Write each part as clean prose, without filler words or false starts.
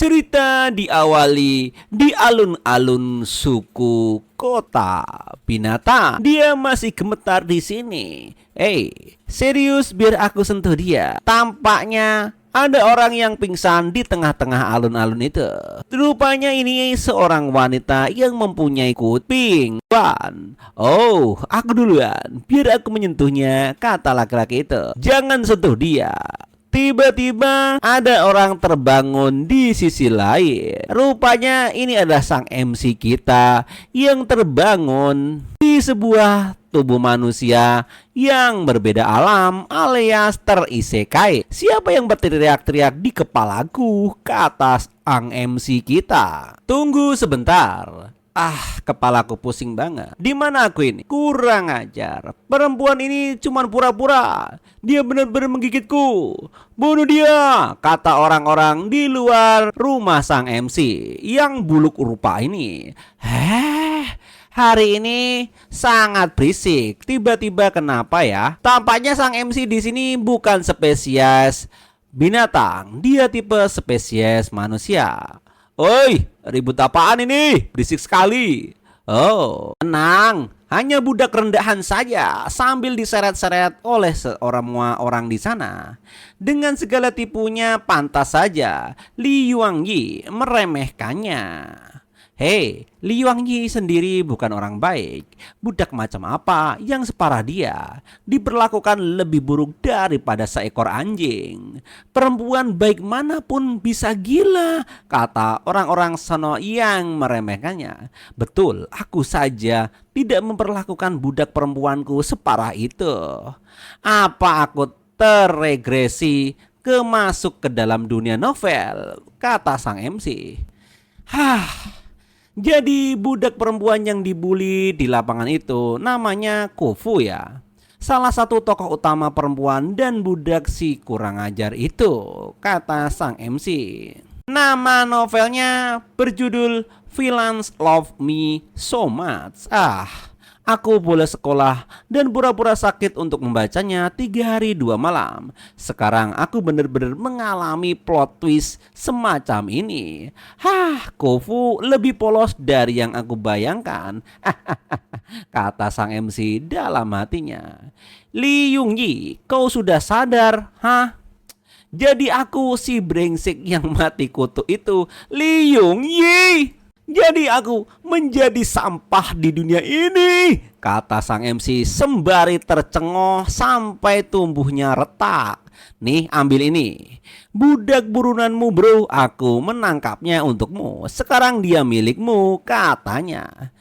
Cerita diawali di alun-alun suku kota binatang. Dia masih gemetar di sini. Serius biar aku sentuh dia. Tampaknya ada orang yang pingsan di tengah-tengah alun-alun itu. Rupanya ini seorang wanita yang mempunyai kuping. Oh, aku duluan. Biar aku menyentuhnya, kata laki-laki itu. Jangan sentuh dia. Tiba-tiba ada orang terbangun di sisi lain. Rupanya ini adalah sang MC kita yang terbangun di sebuah tubuh manusia yang berbeda alam alias terisekai. Siapa yang berteriak-teriak di kepalaku, kata sang MC kita. Tunggu sebentar. Kepalaku pusing banget. Di mana aku ini? Kurang ajar. Perempuan ini cuma pura-pura. Dia benar-benar menggigitku. Bunuh dia, kata orang-orang di luar rumah sang MC yang buluk rupa ini. Hari ini sangat berisik. Tiba-tiba kenapa ya? Tampaknya sang MC di sini bukan spesies binatang. Dia tipe spesies manusia. Oi, ribut apaan ini? Berisik sekali. Oh, tenang. Hanya budak rendahan saja sambil diseret-seret oleh seorang orang di sana. Dengan segala tipunya pantas saja Li Yuangyi meremehkannya. Li Yuangyi sendiri bukan orang baik. Budak macam apa yang separah dia diperlakukan lebih buruk daripada seekor anjing. Perempuan baik manapun bisa gila, kata orang-orang sono yang meremehkannya. Betul, aku saja tidak memperlakukan budak perempuanku separah itu. Apa aku terregresi masuk ke dalam dunia novel, kata sang MC. Jadi budak perempuan yang dibully di lapangan itu namanya Kofu ya. Salah satu tokoh utama perempuan dan budak si kurang ajar itu, kata sang MC. Nama novelnya berjudul Villains Love Me So Much. Aku boleh sekolah dan pura-pura sakit untuk membacanya 3 hari 2 malam. Sekarang aku benar-benar mengalami plot twist semacam ini. Kofu lebih polos dari yang aku bayangkan. Kata sang MC dalam hatinya. Li Yuangyi, kau sudah sadar? Jadi aku si brengsek yang mati kutu itu, Li Yuangyi. Jadi aku menjadi sampah di dunia ini, kata sang MC sembari tercengoh sampai tumbuhnya retak. Nih, ambil ini. Budak burunanmu bro, aku menangkapnya untukmu. Sekarang dia milikmu, katanya.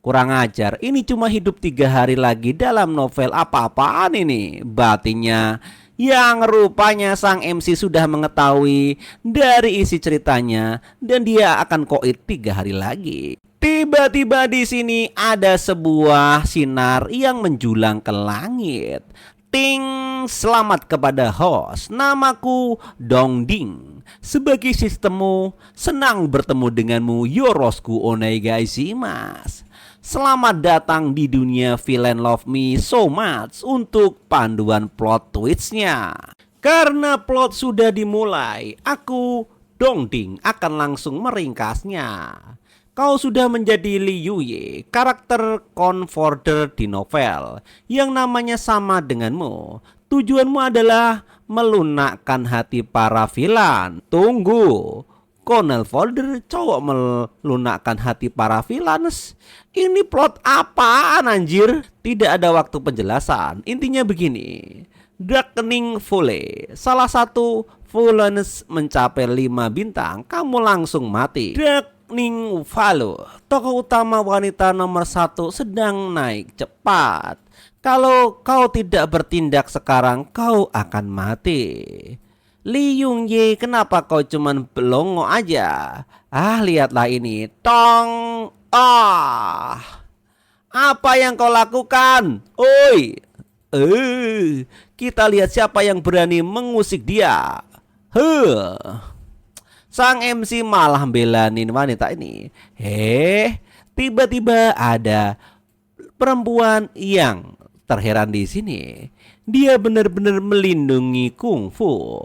Kurang ajar, ini cuma hidup 3 hari lagi dalam novel apa-apaan ini, batinnya. Yang rupanya sang MC sudah mengetahui dari isi ceritanya dan dia akan koit 3 hari lagi. Tiba-tiba di sini ada sebuah sinar yang menjulang ke langit. Ting, selamat kepada host. Namaku Dongding. Sebagai sistemmu, senang bertemu denganmu. Yoroshiku onegaishimasu. Selamat datang di dunia Villain Love Me So Much untuk panduan plot twistnya. Karena plot sudah dimulai, aku Dongding akan langsung meringkasnya. Kau sudah menjadi Li Yuye, karakter conforder di novel yang namanya sama denganmu. Tujuanmu adalah melunakkan hati para villain. Tunggu, Cornel Folder cowok melunakkan hati para villains. Ini plot apaan anjir? Tidak ada waktu penjelasan. Intinya begini. Darkening Valley, salah satu villains mencapai 5 bintang, kamu langsung mati. Darkening Valley, tokoh utama wanita nomor 1 sedang naik cepat. Kalau kau tidak bertindak sekarang, kau akan mati. Li Yuangyi, kenapa kau cuman belongo aja? Lihatlah ini. Tong. Apa yang kau lakukan? Oi. Kita lihat siapa yang berani mengusik dia. Sang MC malah belanin wanita ini. Tiba-tiba ada perempuan yang terheran di sini. Dia benar-benar melindungi kungfu.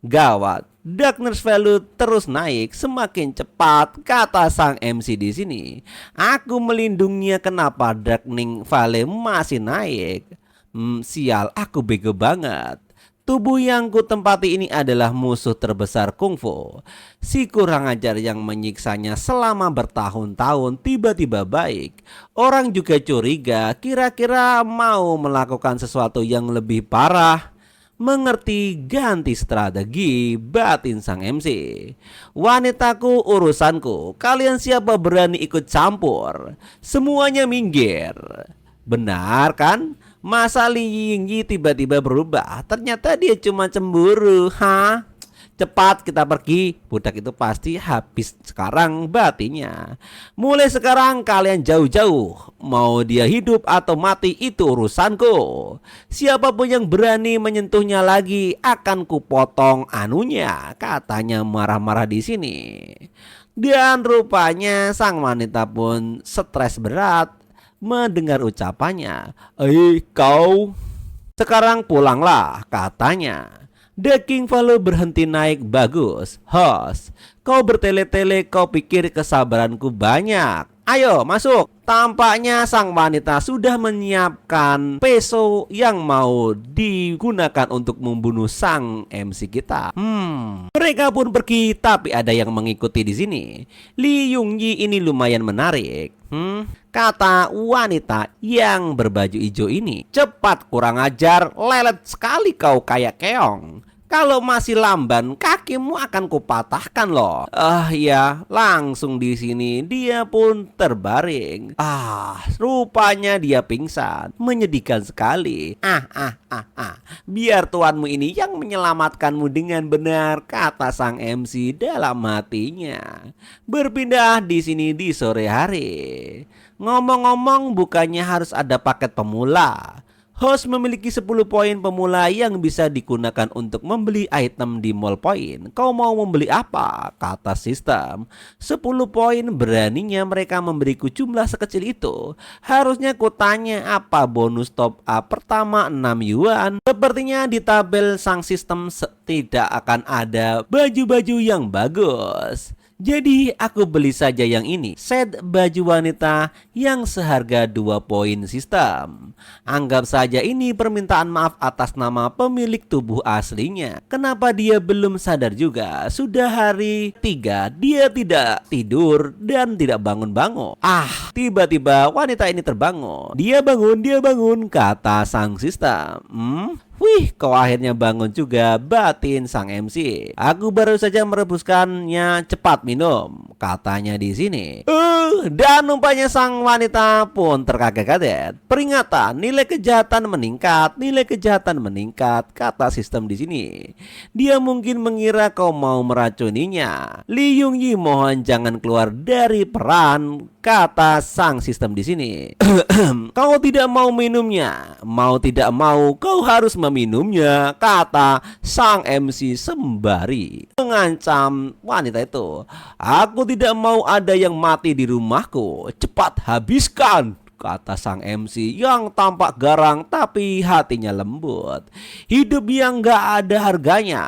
Gawat, Darkness value terus naik semakin cepat, kata sang MC di sini. Aku melindunginya, kenapa Darkening Valley masih naik? Sial, aku bego banget. Tubuh yang ku tempati ini adalah musuh terbesar kungfu. Si kurang ajar yang menyiksanya selama bertahun-tahun tiba-tiba baik. Orang juga curiga kira-kira mau melakukan sesuatu yang lebih parah. Mengerti, ganti strategi, batin sang MC. Wanitaku urusanku, kalian siapa berani ikut campur? Semuanya minggir. Benar kan? Masa Li Yingyi tiba-tiba berubah? Ternyata dia cuma cemburu, ha? Cepat kita pergi, budak itu pasti habis sekarang batinya. Mulai sekarang kalian jauh-jauh, mau dia hidup atau mati itu urusanku. Siapapun yang berani menyentuhnya lagi akan kupotong anunya, katanya marah-marah di sini. Dan rupanya sang wanita pun stres berat mendengar ucapannya. Kau sekarang pulanglah, katanya. The King Value berhenti naik, bagus. Host, kau bertele-tele, kau pikir kesabaranku banyak. Ayo masuk. Tampaknya sang wanita sudah menyiapkan peso yang mau digunakan untuk membunuh sang MC kita. Mereka pun pergi, tapi ada yang mengikuti di sini. Li Yingyi ini lumayan menarik. Kata wanita yang berbaju hijau ini. Cepat, kurang ajar, lelet sekali kau kayak keong. Kalau masih lamban, kakimu akan kupatahkan loh. Ya, langsung di sini dia pun terbaring. Rupanya dia pingsan. Menyedihkan sekali. Biar tuanmu ini yang menyelamatkanmu dengan benar, kata sang MC dalam hatinya. Berpindah di sini di sore hari. Ngomong-ngomong, bukannya harus ada paket pemula. Host memiliki 10 poin pemula yang bisa digunakan untuk membeli item di mall poin. Kau mau membeli apa? Kata sistem. 10 poin, beraninya mereka memberiku jumlah sekecil itu. Harusnya kutanya apa bonus top up pertama 6 yuan. Sepertinya di tabel sang sistem tidak akan ada baju-baju yang bagus. Jadi aku beli saja yang ini, set baju wanita yang seharga 2 poin sistem. Anggap saja ini permintaan maaf atas nama pemilik tubuh aslinya. Kenapa dia belum sadar juga? Sudah hari 3 dia tidak tidur dan tidak bangun-bangun. Tiba-tiba wanita ini terbangun. Dia bangun, kata sang sistem. Wih, kau akhirnya bangun juga, batin sang MC. Aku baru saja merebuskannya, cepat minum, katanya di sini. Dan nampaknya sang wanita pun terkaget-kaget. Peringatan, nilai kejahatan meningkat, kata sistem di sini. Dia mungkin mengira kau mau meracuninya. Li Yingyi, mohon jangan keluar dari peran, kata sang sistem di sini. Kau tidak mau minumnya, mau tidak mau kau harus meminumnya, kata sang MC sembari mengancam wanita itu. Aku tidak mau ada yang mati di rumahku, cepat habiskan, kata sang MC yang tampak garang tapi hatinya lembut. Hidup yang gak ada harganya.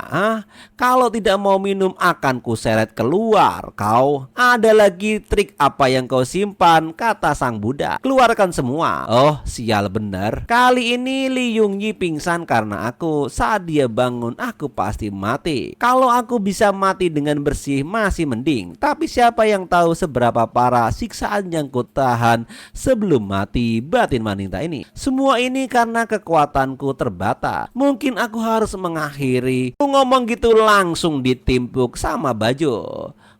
Kalau tidak mau minum akan kuseret keluar kau. Ada lagi trik apa yang kau simpan, kata sang budak. Keluarkan semua. Sial benar. Kali ini Li Yingyi pingsan karena aku. Saat dia bangun aku pasti mati. Kalau aku bisa mati dengan bersih masih mending. Tapi siapa yang tahu seberapa parah siksaan yang kutahan sebelum mati, batin wanita ini. Semua ini karena kekuatanku terbatas. Mungkin aku harus mengakhiri. Aku ngomong gitu langsung ditimpuk sama baju.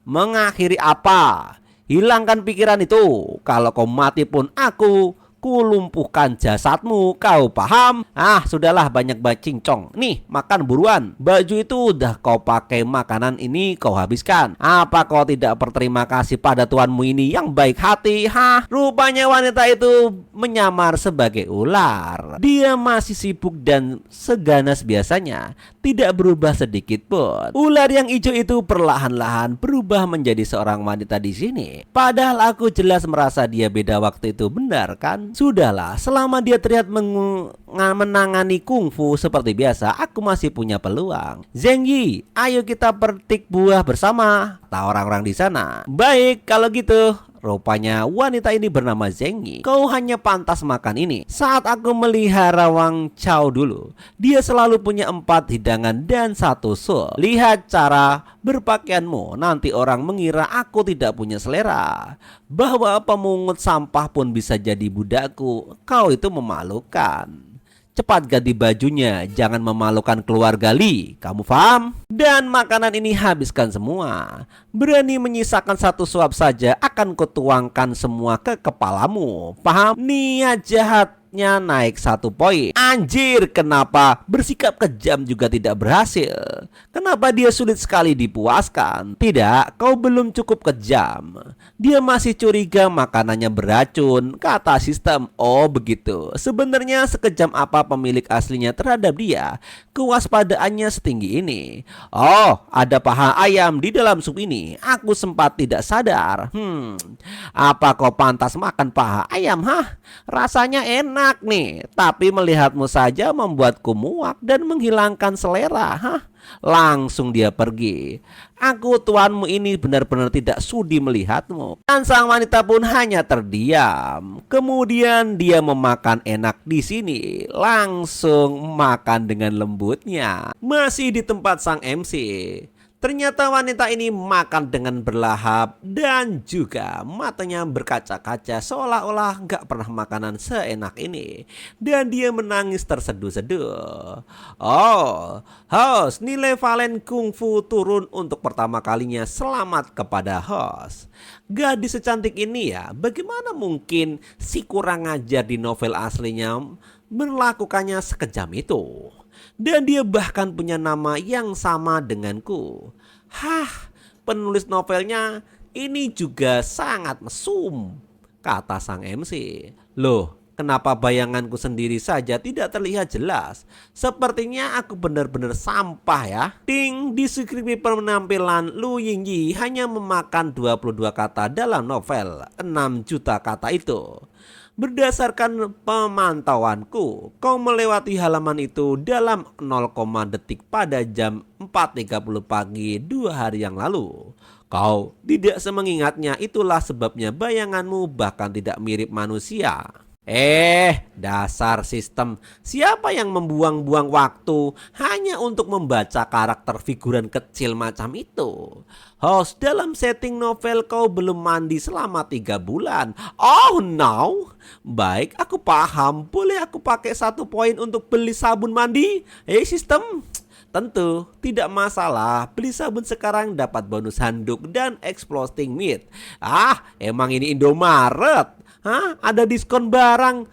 Mengakhiri apa? Hilangkan pikiran itu. Kalau kau mati pun aku kulumpuhkan jasadmu, kau paham? Sudahlah banyak cincong. Nih, makan buruan. Baju itu udah kau pakai, makanan ini kau habiskan. Apa kau tidak berterima kasih pada tuanmu ini yang baik hati? Rupanya wanita itu menyamar sebagai ular. Dia masih sibuk dan seganas biasanya, tidak berubah sedikit pun. Ular yang hijau itu perlahan-lahan berubah menjadi seorang wanita di sini. Padahal aku jelas merasa dia beda waktu itu, benar kan? Sudahlah, selama dia terlihat menangani kungfu seperti biasa, aku masih punya peluang. Zheng Yi, ayo kita petik buah bersama, kata orang-orang di sana. Baik, kalau gitu. Rupanya wanita ini bernama Zheng Yi. Kau hanya pantas makan ini. Saat aku melihara Wang Chao dulu, dia selalu punya 4 hidangan dan 1 sup. Lihat cara berpakaianmu, nanti orang mengira aku tidak punya selera. Bahwa pemungut sampah pun bisa jadi budakku. Kau itu memalukan. Cepat ganti bajunya, jangan memalukan keluarga Li. Kamu paham? Dan makanan ini habiskan semua. Berani menyisakan 1 suap saja, akan kutuangkan semua ke kepalamu. Paham? Niat jahatnya naik 1 poin. Anjir, kenapa bersikap kejam juga tidak berhasil? Kenapa dia sulit sekali dipuaskan? Tidak, kau belum cukup kejam. Dia masih curiga makanannya beracun, kata sistem. Oh begitu. Sebenarnya sekejam apa pemilik aslinya terhadap dia? Kewaspadaannya setinggi ini. Oh, ada paha ayam di dalam sup ini. Aku sempat tidak sadar. Apa kau pantas makan paha ayam? Rasanya enak nih, tapi melihatmu saja membuatku muak dan menghilangkan selera. Langsung dia pergi. Aku tuanmu ini benar-benar tidak sudi melihatmu. Dan sang wanita pun hanya terdiam. Kemudian dia memakan enak di sini, langsung makan dengan lembutnya. Masih di tempat sang MC. Ternyata wanita ini makan dengan berlahap dan juga matanya berkaca-kaca seolah-olah gak pernah makanan seenak ini. Dan dia menangis terseduh-seduh. Oh, host, nilai valen kungfu turun untuk pertama kalinya. Selamat kepada host. Gadis secantik ini ya, bagaimana mungkin si kurang ajar di novel aslinya melakukannya sekejam itu? Dan dia bahkan punya nama yang sama denganku. Penulis novelnya ini juga sangat mesum, kata sang MC. Loh, kenapa bayanganku sendiri saja tidak terlihat jelas? Sepertinya aku benar-benar sampah ya. Ding, di skrip penampilan Lu Yingyi hanya memakan 22 kata dalam novel 6 juta kata itu. Berdasarkan pemantauanku, kau melewati halaman itu dalam 0, detik pada jam 4.30 pagi 2 hari yang lalu. Kau tidak semengingatnya, itulah sebabnya bayanganmu bahkan tidak mirip manusia. Dasar sistem. Siapa yang membuang-buang waktu hanya untuk membaca karakter figuran kecil macam itu? Host, dalam setting novel kau belum mandi selama 3 bulan. Oh no. Baik, aku paham. Boleh aku pakai 1 poin untuk beli sabun mandi? Sistem. Tentu, tidak masalah. Beli sabun sekarang dapat bonus handuk dan exploding meat. Emang ini Indomaret. Ada diskon barang.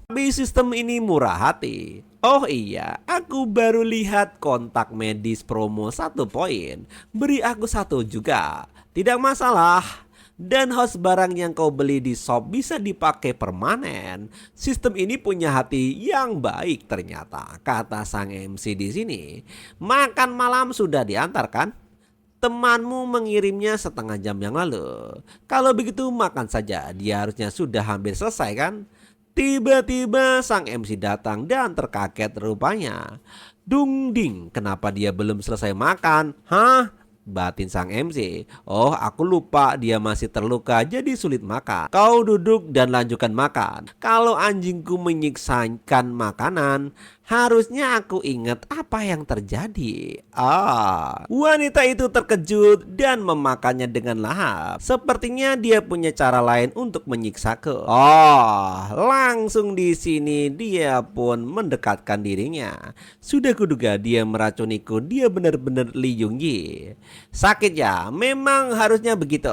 Tapi sistem ini murah hati. Oh iya, aku baru lihat kontak medis promo 1 poin. Beri aku 1 juga. Tidak masalah. Dan host barang yang kau beli di shop bisa dipakai permanen. Sistem ini punya hati yang baik ternyata, kata sang MC di sini. Makan malam sudah diantarkan? Temanmu mengirimnya setengah jam yang lalu. Kalau begitu makan saja, dia harusnya sudah hampir selesai kan? Tiba-tiba sang MC datang dan terkaget rupanya. Dung ding, kenapa dia belum selesai makan? Batin sang MC. Oh, aku lupa dia masih terluka jadi sulit makan. Kau duduk dan lanjutkan makan. Kalau anjingku menyiksakan makanan, harusnya aku ingat apa yang terjadi. Wanita itu terkejut dan memakannya dengan lahap. Sepertinya dia punya cara lain untuk menyiksaku. Langsung di sini dia pun mendekatkan dirinya. Sudah kuduga dia meracuniku. Dia benar-benar Li Yongyi. Sakit ya, memang harusnya begitu.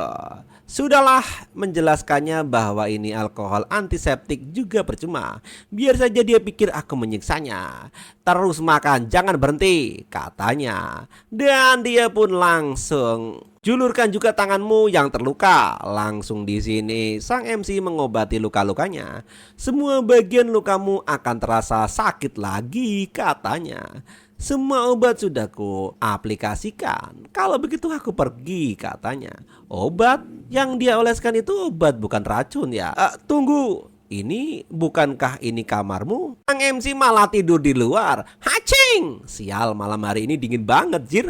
Sudahlah, menjelaskannya bahwa ini alkohol antiseptik juga percuma. Biar saja dia pikir aku menyiksanya. Terus makan, jangan berhenti, katanya. Dan dia pun langsung julurkan juga tanganmu yang terluka. Langsung di sini sang MC mengobati luka-lukanya. Semua bagian lukamu akan terasa sakit lagi, katanya. Semua obat sudah ku aplikasikan. Kalau begitu aku pergi, katanya. Obat? Yang dia oleskan itu obat bukan racun ya? Tunggu. ini bukankah ini kamarmu? Sang MC malah tidur di luar. Hacing! Sial, malam hari ini dingin banget, Jir.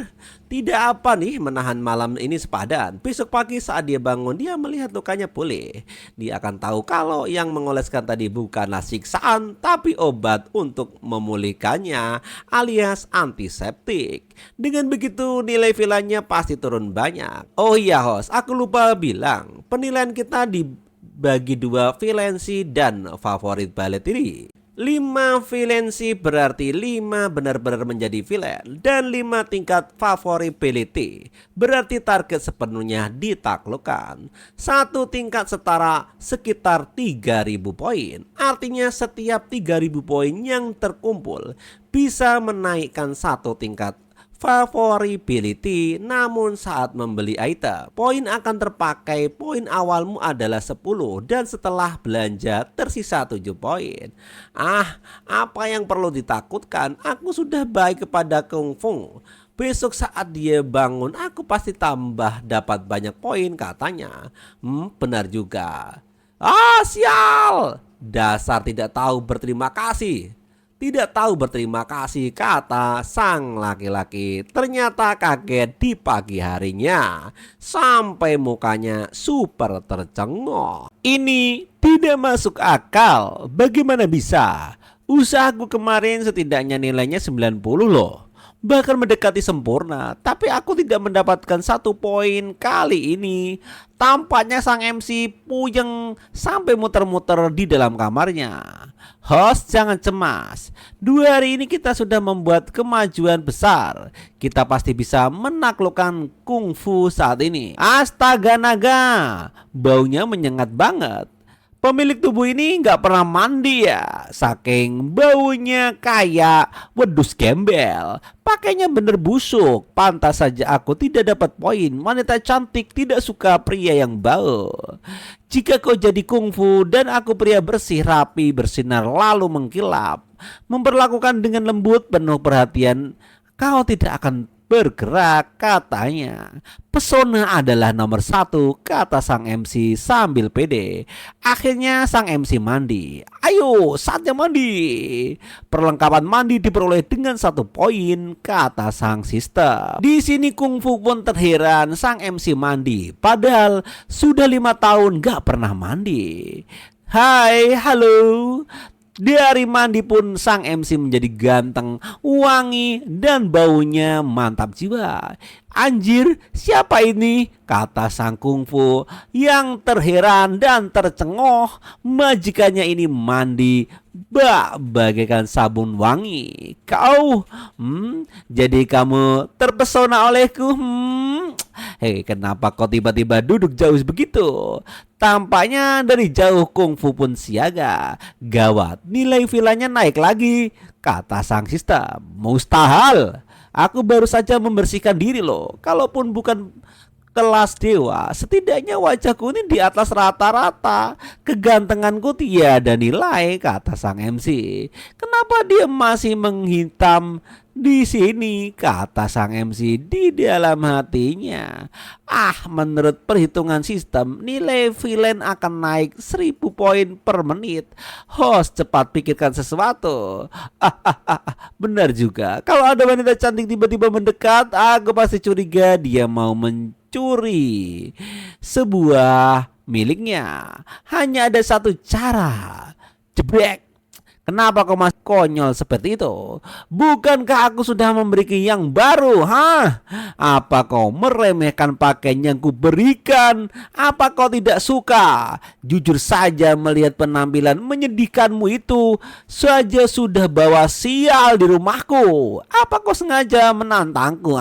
Tidak apa nih menahan malam ini sepadan. Besok pagi saat dia bangun, dia melihat lukanya pulih. Dia akan tahu kalau yang mengoleskan tadi bukanlah siksaan, tapi obat untuk memulihkannya, alias antiseptik. Dengan begitu nilai vilanya pasti turun banyak. Oh iya host, aku lupa bilang, penilaian kita dibagi dua, vilensi dan favorit ballet ini. 5 vilensi berarti 5 benar-benar menjadi villain, dan 5 tingkat favorability berarti target sepenuhnya ditaklukkan. 1 tingkat setara sekitar 3000 poin. Artinya setiap 3000 poin yang terkumpul bisa menaikkan 1 tingkat favorability. Namun saat membeli item, poin akan terpakai. Poin awalmu adalah 10 dan setelah belanja tersisa 7 poin. Apa yang perlu ditakutkan? Aku sudah baik kepada Kung Fu. Besok saat dia bangun aku pasti tambah dapat banyak poin katanya. Benar juga. Sial, dasar tidak tahu berterima kasih. Tidak tahu berterima kasih, kata sang laki-laki. Ternyata kaget di pagi harinya sampai mukanya super tercengok. Ini tidak masuk akal. Bagaimana bisa? Usahaku kemarin setidaknya nilainya 90 loh. Bahkan mendekati sempurna, tapi aku tidak mendapatkan 1 poin kali ini. Tampaknya sang MC puyeng sampai muter-muter di dalam kamarnya. Host, jangan cemas. 2 hari ini kita sudah membuat kemajuan besar. Kita pasti bisa menaklukkan Kung Fu saat ini. Astaga naga, baunya menyengat banget. Pemilik tubuh ini nggak pernah mandi ya. Saking baunya kayak wedus gembel. Pakainya bener busuk. Pantas saja aku tidak dapat poin. Wanita cantik tidak suka pria yang bau. Jika kau jadi kungfu dan aku pria bersih, rapi, bersinar lalu mengkilap, memperlakukan dengan lembut penuh perhatian, kau tidak akan bergerak, katanya. Pesona adalah nomor 1, kata sang MC sambil pede. Akhirnya sang MC mandi. Ayo, saatnya mandi. Perlengkapan mandi diperoleh dengan 1 poin, kata sang sister. Di sini Kungfu pun terheran sang MC mandi, padahal sudah 5 tahun gak pernah mandi. Hai, halo. Di hari mandi pun sang MC menjadi ganteng, wangi, dan baunya mantap jiwa. Anjir, siapa ini? Kata sang kungfu yang terheran dan tercengoh. Majikannya ini mandi bagaikan sabun wangi. Kau, jadi kamu terpesona olehku? Hei, kenapa kau tiba-tiba duduk jauh begitu? Tampaknya dari jauh Kungfu pun siaga. Gawat, nilai vilanya naik lagi, kata sang sister. Mustahil, aku baru saja membersihkan diri loh. Kalaupun bukan kelas dewa, setidaknya wajahku ini di atas rata-rata. Kegantenganku tiada nilai, kata sang MC. Kenapa dia masih menghitam di sini, kata sang MC di dalam hatinya. Menurut perhitungan sistem, nilai villain akan naik 1000 poin per menit. Host, cepat pikirkan sesuatu. Benar juga. Kalau ada wanita cantik tiba-tiba mendekat, aku pasti curiga dia mau mencuri sebuah miliknya. Hanya ada 1 cara. Jebrek. Kenapa kau masih konyol seperti itu? Bukankah aku sudah memberikan yang baru? Apa kau meremehkan pakaian yang kuberikan? Apa kau tidak suka? Jujur saja, melihat penampilan menyedihkanmu itu saja sudah bawa sial di rumahku. Apa kau sengaja menantangku?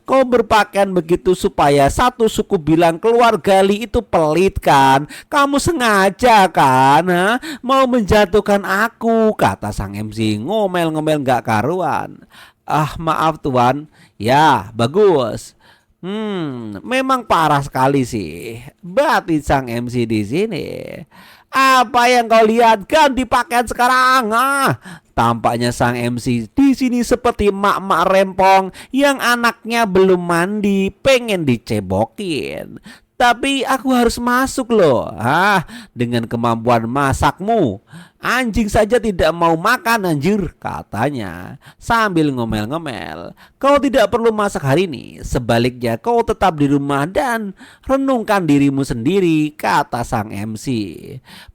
Kau berpakaian begitu supaya satu suku bilang keluarga Li itu pelit kan? Kamu sengaja kan? Mau menjatuhkan aku, kata sang MC ngomel-ngomel gak karuan. Maaf tuan. Ya, bagus. Memang parah sekali sih, batin sang MC di sini. Apa yang kau lihat? Ganti pakaian sekarang. Tampaknya sang MC di sini seperti mak-mak rempong yang anaknya belum mandi pengen dicebokin. Tapi aku harus masuk loh. Dengan kemampuan masakmu, anjing saja tidak mau makan anjir, katanya sambil ngomel-ngomel. Kau tidak perlu masak hari ini. Sebaliknya kau tetap di rumah dan renungkan dirimu sendiri, kata sang MC.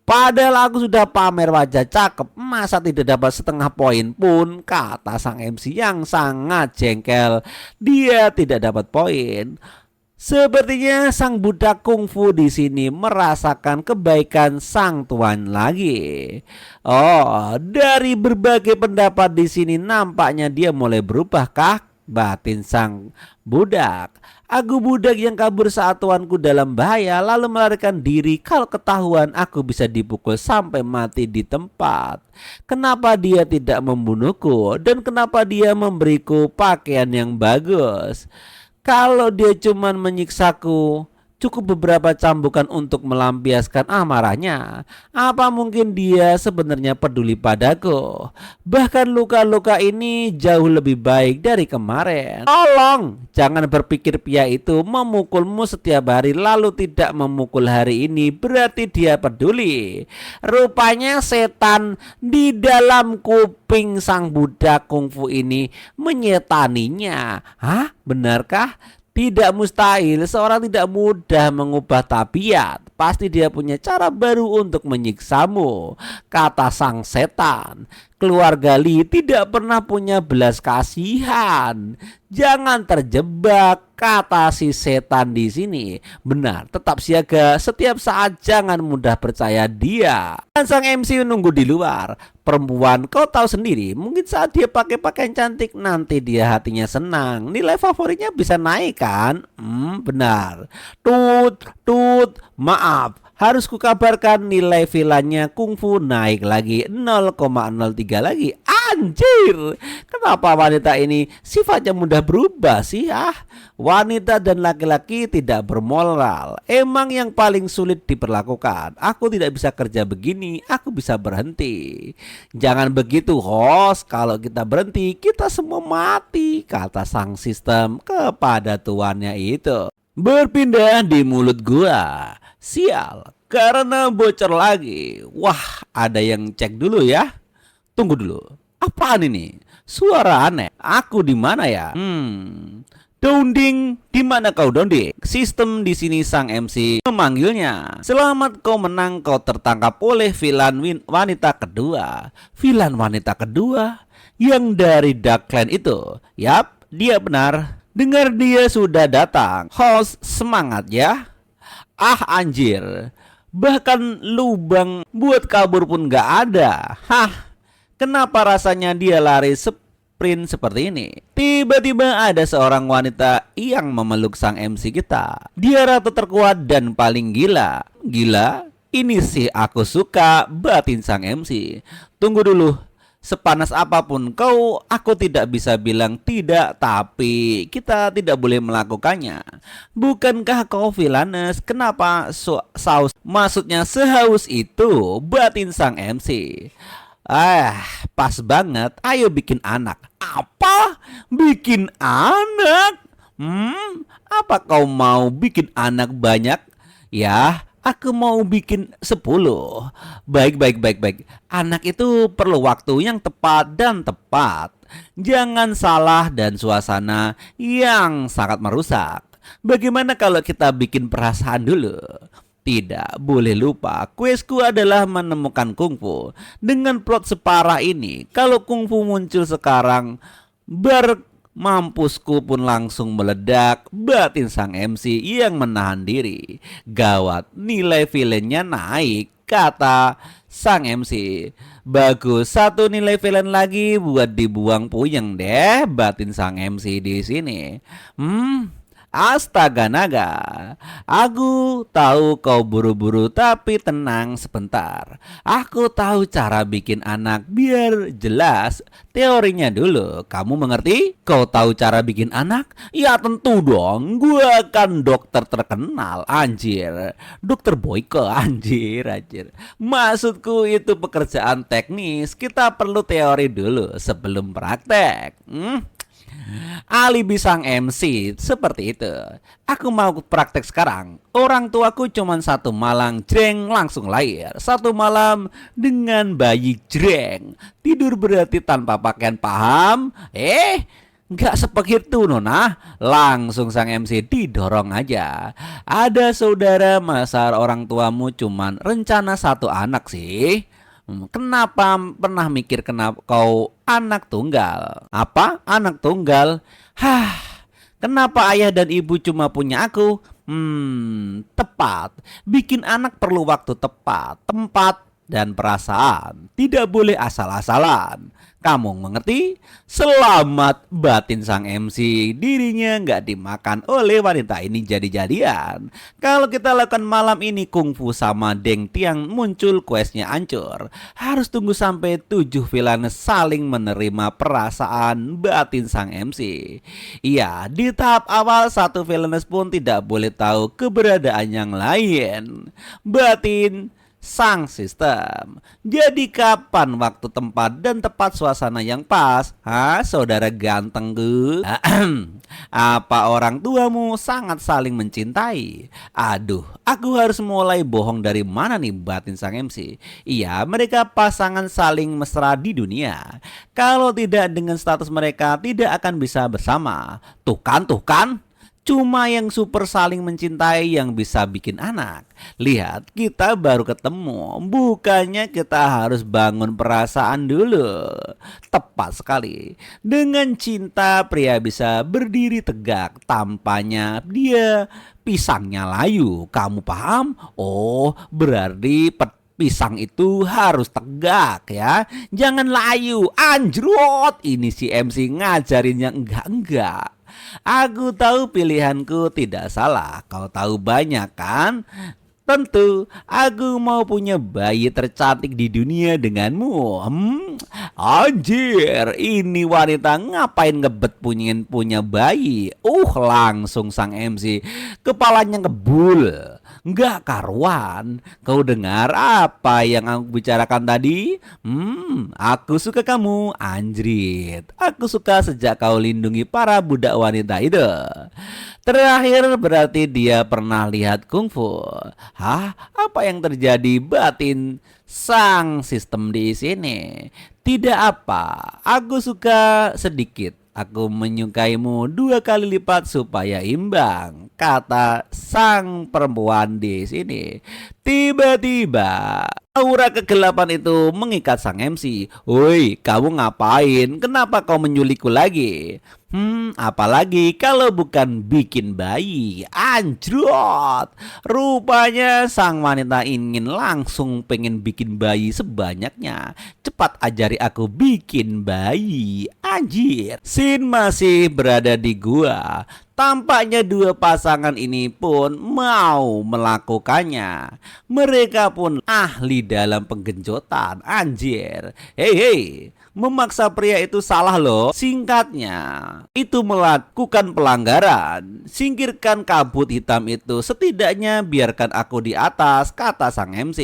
Padahal aku sudah pamer wajah cakep, masa tidak dapat setengah poin pun, kata sang MC yang sangat jengkel. Dia tidak dapat poin. Sepertinya sang budak kungfu di sini merasakan kebaikan sang tuan lagi. Oh, dari berbagai pendapat di sini nampaknya dia mulai berubah kah? Batin sang budak. Aku budak yang kabur saat tuanku dalam bahaya lalu melarikan diri. Kalau ketahuan aku bisa dipukul sampai mati di tempat. Kenapa dia tidak membunuhku dan kenapa dia memberiku pakaian yang bagus? Kalau dia cuma menyiksaku, cukup beberapa cambukan untuk melampiaskan amarahnya. Apa mungkin dia sebenarnya peduli padaku? Bahkan luka-luka ini jauh lebih baik dari kemarin. Tolong, jangan berpikir pria itu memukulmu setiap hari lalu tidak memukul hari ini berarti dia peduli. Rupanya setan di dalam kuping sang budak kungfu ini menyetaninya. Benarkah? Tidak mustahil seorang tidak mudah mengubah tabiat. Pasti dia punya cara baru untuk menyiksamu, kata sang setan. Keluarga Lee tidak pernah punya belas kasihan. Jangan terjebak, kata si setan di sini. Benar, tetap siaga setiap saat, jangan mudah percaya dia. Dan sang MC nunggu di luar. Perempuan kau tahu sendiri, mungkin saat dia pakai pakaian cantik nanti dia hatinya senang. Nilai favoritnya bisa naik kan? Benar. Tut, maaf. Harus kukabarkan nilai vilanya kungfu naik lagi 0,03 lagi. Anjir, kenapa wanita ini sifatnya mudah berubah sih? Wanita dan laki-laki tidak bermoral. Emang yang paling sulit diperlakukan. Aku tidak bisa kerja begini, aku bisa berhenti. Jangan begitu host, kalau kita berhenti kita semua mati, kata sang sistem kepada tuannya itu. Berpindah di mulut gua. Sial, karena bocor lagi. Wah, ada yang cek dulu ya. Tunggu dulu. Apaan ini? Suara aneh. Aku di mana ya? Donding, di mana kau Donding? Sistem di sini sang MC memanggilnya. Selamat kau menang, kau tertangkap oleh villain wanita kedua. Villain wanita kedua yang dari Dark Clan itu. Yap, dia benar. Dengar dia sudah datang. Host, semangat ya. Anjir, bahkan lubang buat kabur pun gak ada. Kenapa rasanya dia lari sprint seperti ini? Tiba-tiba ada seorang wanita yang memeluk sang MC kita. Dia ratu terkuat dan paling gila. Gila? Ini sih aku suka, batin sang MC. Tunggu dulu. Sepanas apapun kau, aku tidak bisa bilang tidak, tapi kita tidak boleh melakukannya. Bukankah kau villainous? Kenapa saus? Maksudnya sehaus itu, batin sang MC. Pas banget. Ayo bikin anak. Apa? Bikin anak? Apa kau mau bikin anak banyak? Ya, aku mau bikin 10. Baik. Anak itu perlu waktu yang tepat dan tepat. Jangan salah dan suasana yang sangat merusak. Bagaimana kalau kita bikin perasaan dulu? Tidak boleh lupa, questku adalah menemukan kungfu. Dengan plot separah ini, kalau kungfu muncul sekarang, mampusku pun langsung meledak, batin sang MC yang menahan diri. Gawat, nilai villainnya naik, kata sang MC. Bagus, satu nilai villain lagi buat dibuang puyeng deh, batin sang MC di sini. Astaga naga, aku tahu kau buru-buru tapi tenang sebentar. Aku tahu cara bikin anak biar jelas. Teorinya dulu, kamu mengerti? Kau tahu cara bikin anak? Ya tentu dong, gua kan dokter terkenal, anjir. Dokter Boyke, anjir. Maksudku itu pekerjaan teknis, kita perlu teori dulu sebelum praktek. Alibi sang MC seperti itu. Aku mau praktek sekarang. Orang tuaku cuma satu malam jreng langsung lahir. Satu malam dengan bayi jreng. Tidur berarti tanpa pakaian, paham? Nggak sebegitu Nona. Langsung sang MC didorong aja. Ada saudara, masa orang tuamu cuman rencana satu anak sih? Kenapa pernah mikir kenapa kau anak tunggal? Apa? Anak tunggal? Kenapa ayah dan ibu cuma punya aku? Tepat. Bikin anak perlu waktu tepat, tempat, dan perasaan. Tidak boleh asal-asalan. Kamu mengerti? Selamat batin sang MC. Dirinya nggak dimakan oleh wanita ini jadi-jadian. Kalau kita lakukan malam ini kungfu sama Deng Tiang muncul questnya hancur. Harus tunggu sampai 7 villain saling menerima perasaan batin sang MC. Iya, di tahap awal satu villain pun tidak boleh tahu keberadaan yang lain. Batin sang sistem. Jadi kapan waktu, tempat, dan tepat suasana yang pas? Saudara ganteng gue? Apa orang tuamu sangat saling mencintai? Aduh, aku harus mulai bohong dari mana nih batin sang MC? Iya, mereka pasangan saling mesra di dunia. Kalau tidak dengan status mereka tidak akan bisa bersama. Tuh kan? Cuma yang super saling mencintai yang bisa bikin anak. Lihat, kita baru ketemu. Bukannya kita harus bangun perasaan dulu. Tepat sekali. Dengan cinta pria bisa berdiri tegak. Tampaknya dia pisangnya layu. Kamu paham? Oh, berarti pisang itu harus tegak ya. Jangan layu. Anjrot. Ini si MC ngajarinnya enggak. Aku tahu pilihanku tidak salah. Kau tahu banyak kan? Tentu, aku mau punya bayi tercantik di dunia denganmu. Anjir, ini wanita ngapain ngebet punya bayi? Langsung sang MC kepalanya ngebul. Nggak karuan. Kau dengar apa yang aku bicarakan tadi? Aku suka kamu, anjrit. Aku suka sejak kau lindungi para budak wanita itu. Terakhir berarti dia pernah lihat kungfu. Apa yang terjadi batin sang sistem di sini? Tidak apa, aku suka sedikit. Aku menyukaimu 2 kali lipat supaya imbang, kata sang perempuan di sini. Tiba-tiba aura kegelapan itu mengikat sang MC. Woi, kamu ngapain? Kenapa kau menyulikku lagi? Apalagi kalau bukan bikin bayi. Anjrot. Rupanya sang wanita ingin langsung pengen bikin bayi sebanyaknya. Cepat ajari aku bikin bayi. Anjir. Sin masih berada di gua. Tampaknya 2 pasangan ini pun mau melakukannya. Mereka pun ahli dalam penggenjotan. Anjir. Hei. Memaksa pria itu salah loh. Singkatnya, itu melakukan pelanggaran. Singkirkan kabut hitam itu. Setidaknya biarkan aku di atas, kata sang MC.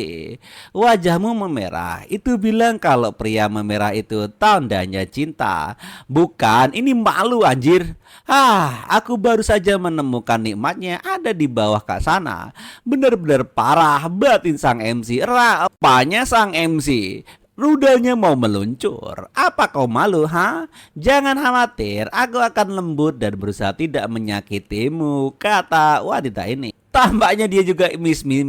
Wajahmu memerah. Itu bilang kalau pria memerah itu tandanya cinta. Bukan, ini malu anjir. Aku baru saja menemukan nikmatnya ada di bawah kak sana. Bener-bener parah batin sang MC. Rapanya sang MC. Rudanya mau meluncur. Apa kau malu, Jangan khawatir, aku akan lembut dan berusaha tidak menyakitimu, kata wanita ini. Tampaknya dia juga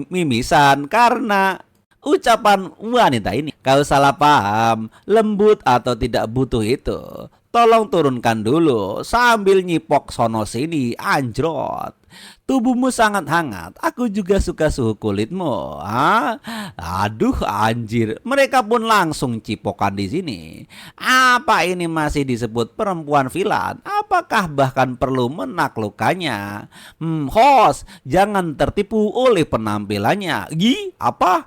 mimisan karena ucapan wanita ini. Kau salah paham, lembut atau tidak butuh itu. Tolong turunkan dulu sambil nyipok sono sini, anjrot. Tubuhmu sangat hangat. Aku juga suka suhu kulitmu. Aduh anjir. Mereka pun langsung cipokan di sini. Apa ini masih disebut perempuan villain? Apakah bahkan perlu menaklukkannya? Host, jangan tertipu oleh penampilannya. Apa?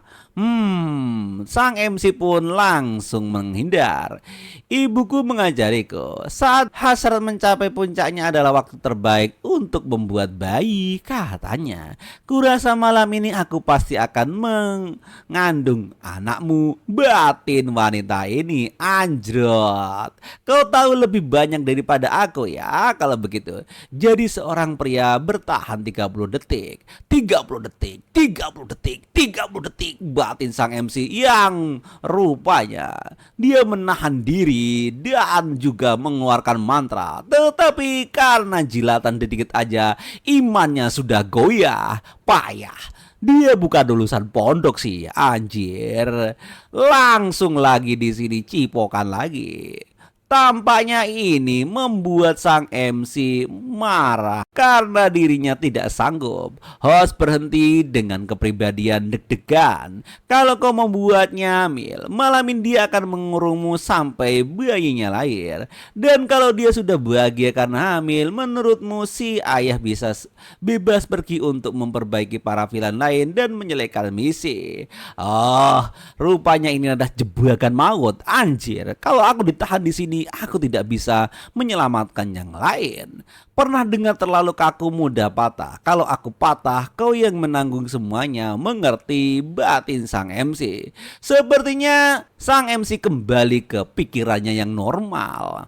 Sang MC pun langsung menghindar. Ibuku mengajariku, saat hasrat mencapai puncaknya adalah waktu terbaik untuk membuat bayi. bayi, katanya. Kurasa malam ini aku pasti akan mengandung anakmu. Batin wanita ini anjrot. Kau tahu lebih banyak daripada aku ya kalau begitu. Jadi seorang pria bertahan 30 detik, 30 detik, 30 detik, 30 detik. Batin sang MC yang rupanya dia menahan diri dan juga mengeluarkan mantra. Tetapi karena jilatan sedikit aja imannya sudah goyah, payah. Dia bukan lulusan pondok sih, anjir. Langsung lagi di sini cipokan lagi. Tampaknya ini membuat sang MC marah karena dirinya tidak sanggup. Host berhenti dengan kepribadian deg-degan. Kalau kau membuatnya hamil, malam ini dia akan mengurungmu sampai bayinya lahir. Dan kalau dia sudah bahagia karena hamil, menurutmu si ayah bisa bebas pergi untuk memperbaiki parafilan lain dan menyelesaikan misi. Oh, rupanya ini adalah jebakan maut. Anjir, kalau aku ditahan di sini, aku tidak bisa menyelamatkan yang lain. Pernah dengar terlalu kaku mudah patah. Kalau aku patah, kau yang menanggung semuanya. Mengerti? Batin sang MC. Sepertinya sang MC kembali ke pikirannya yang normal.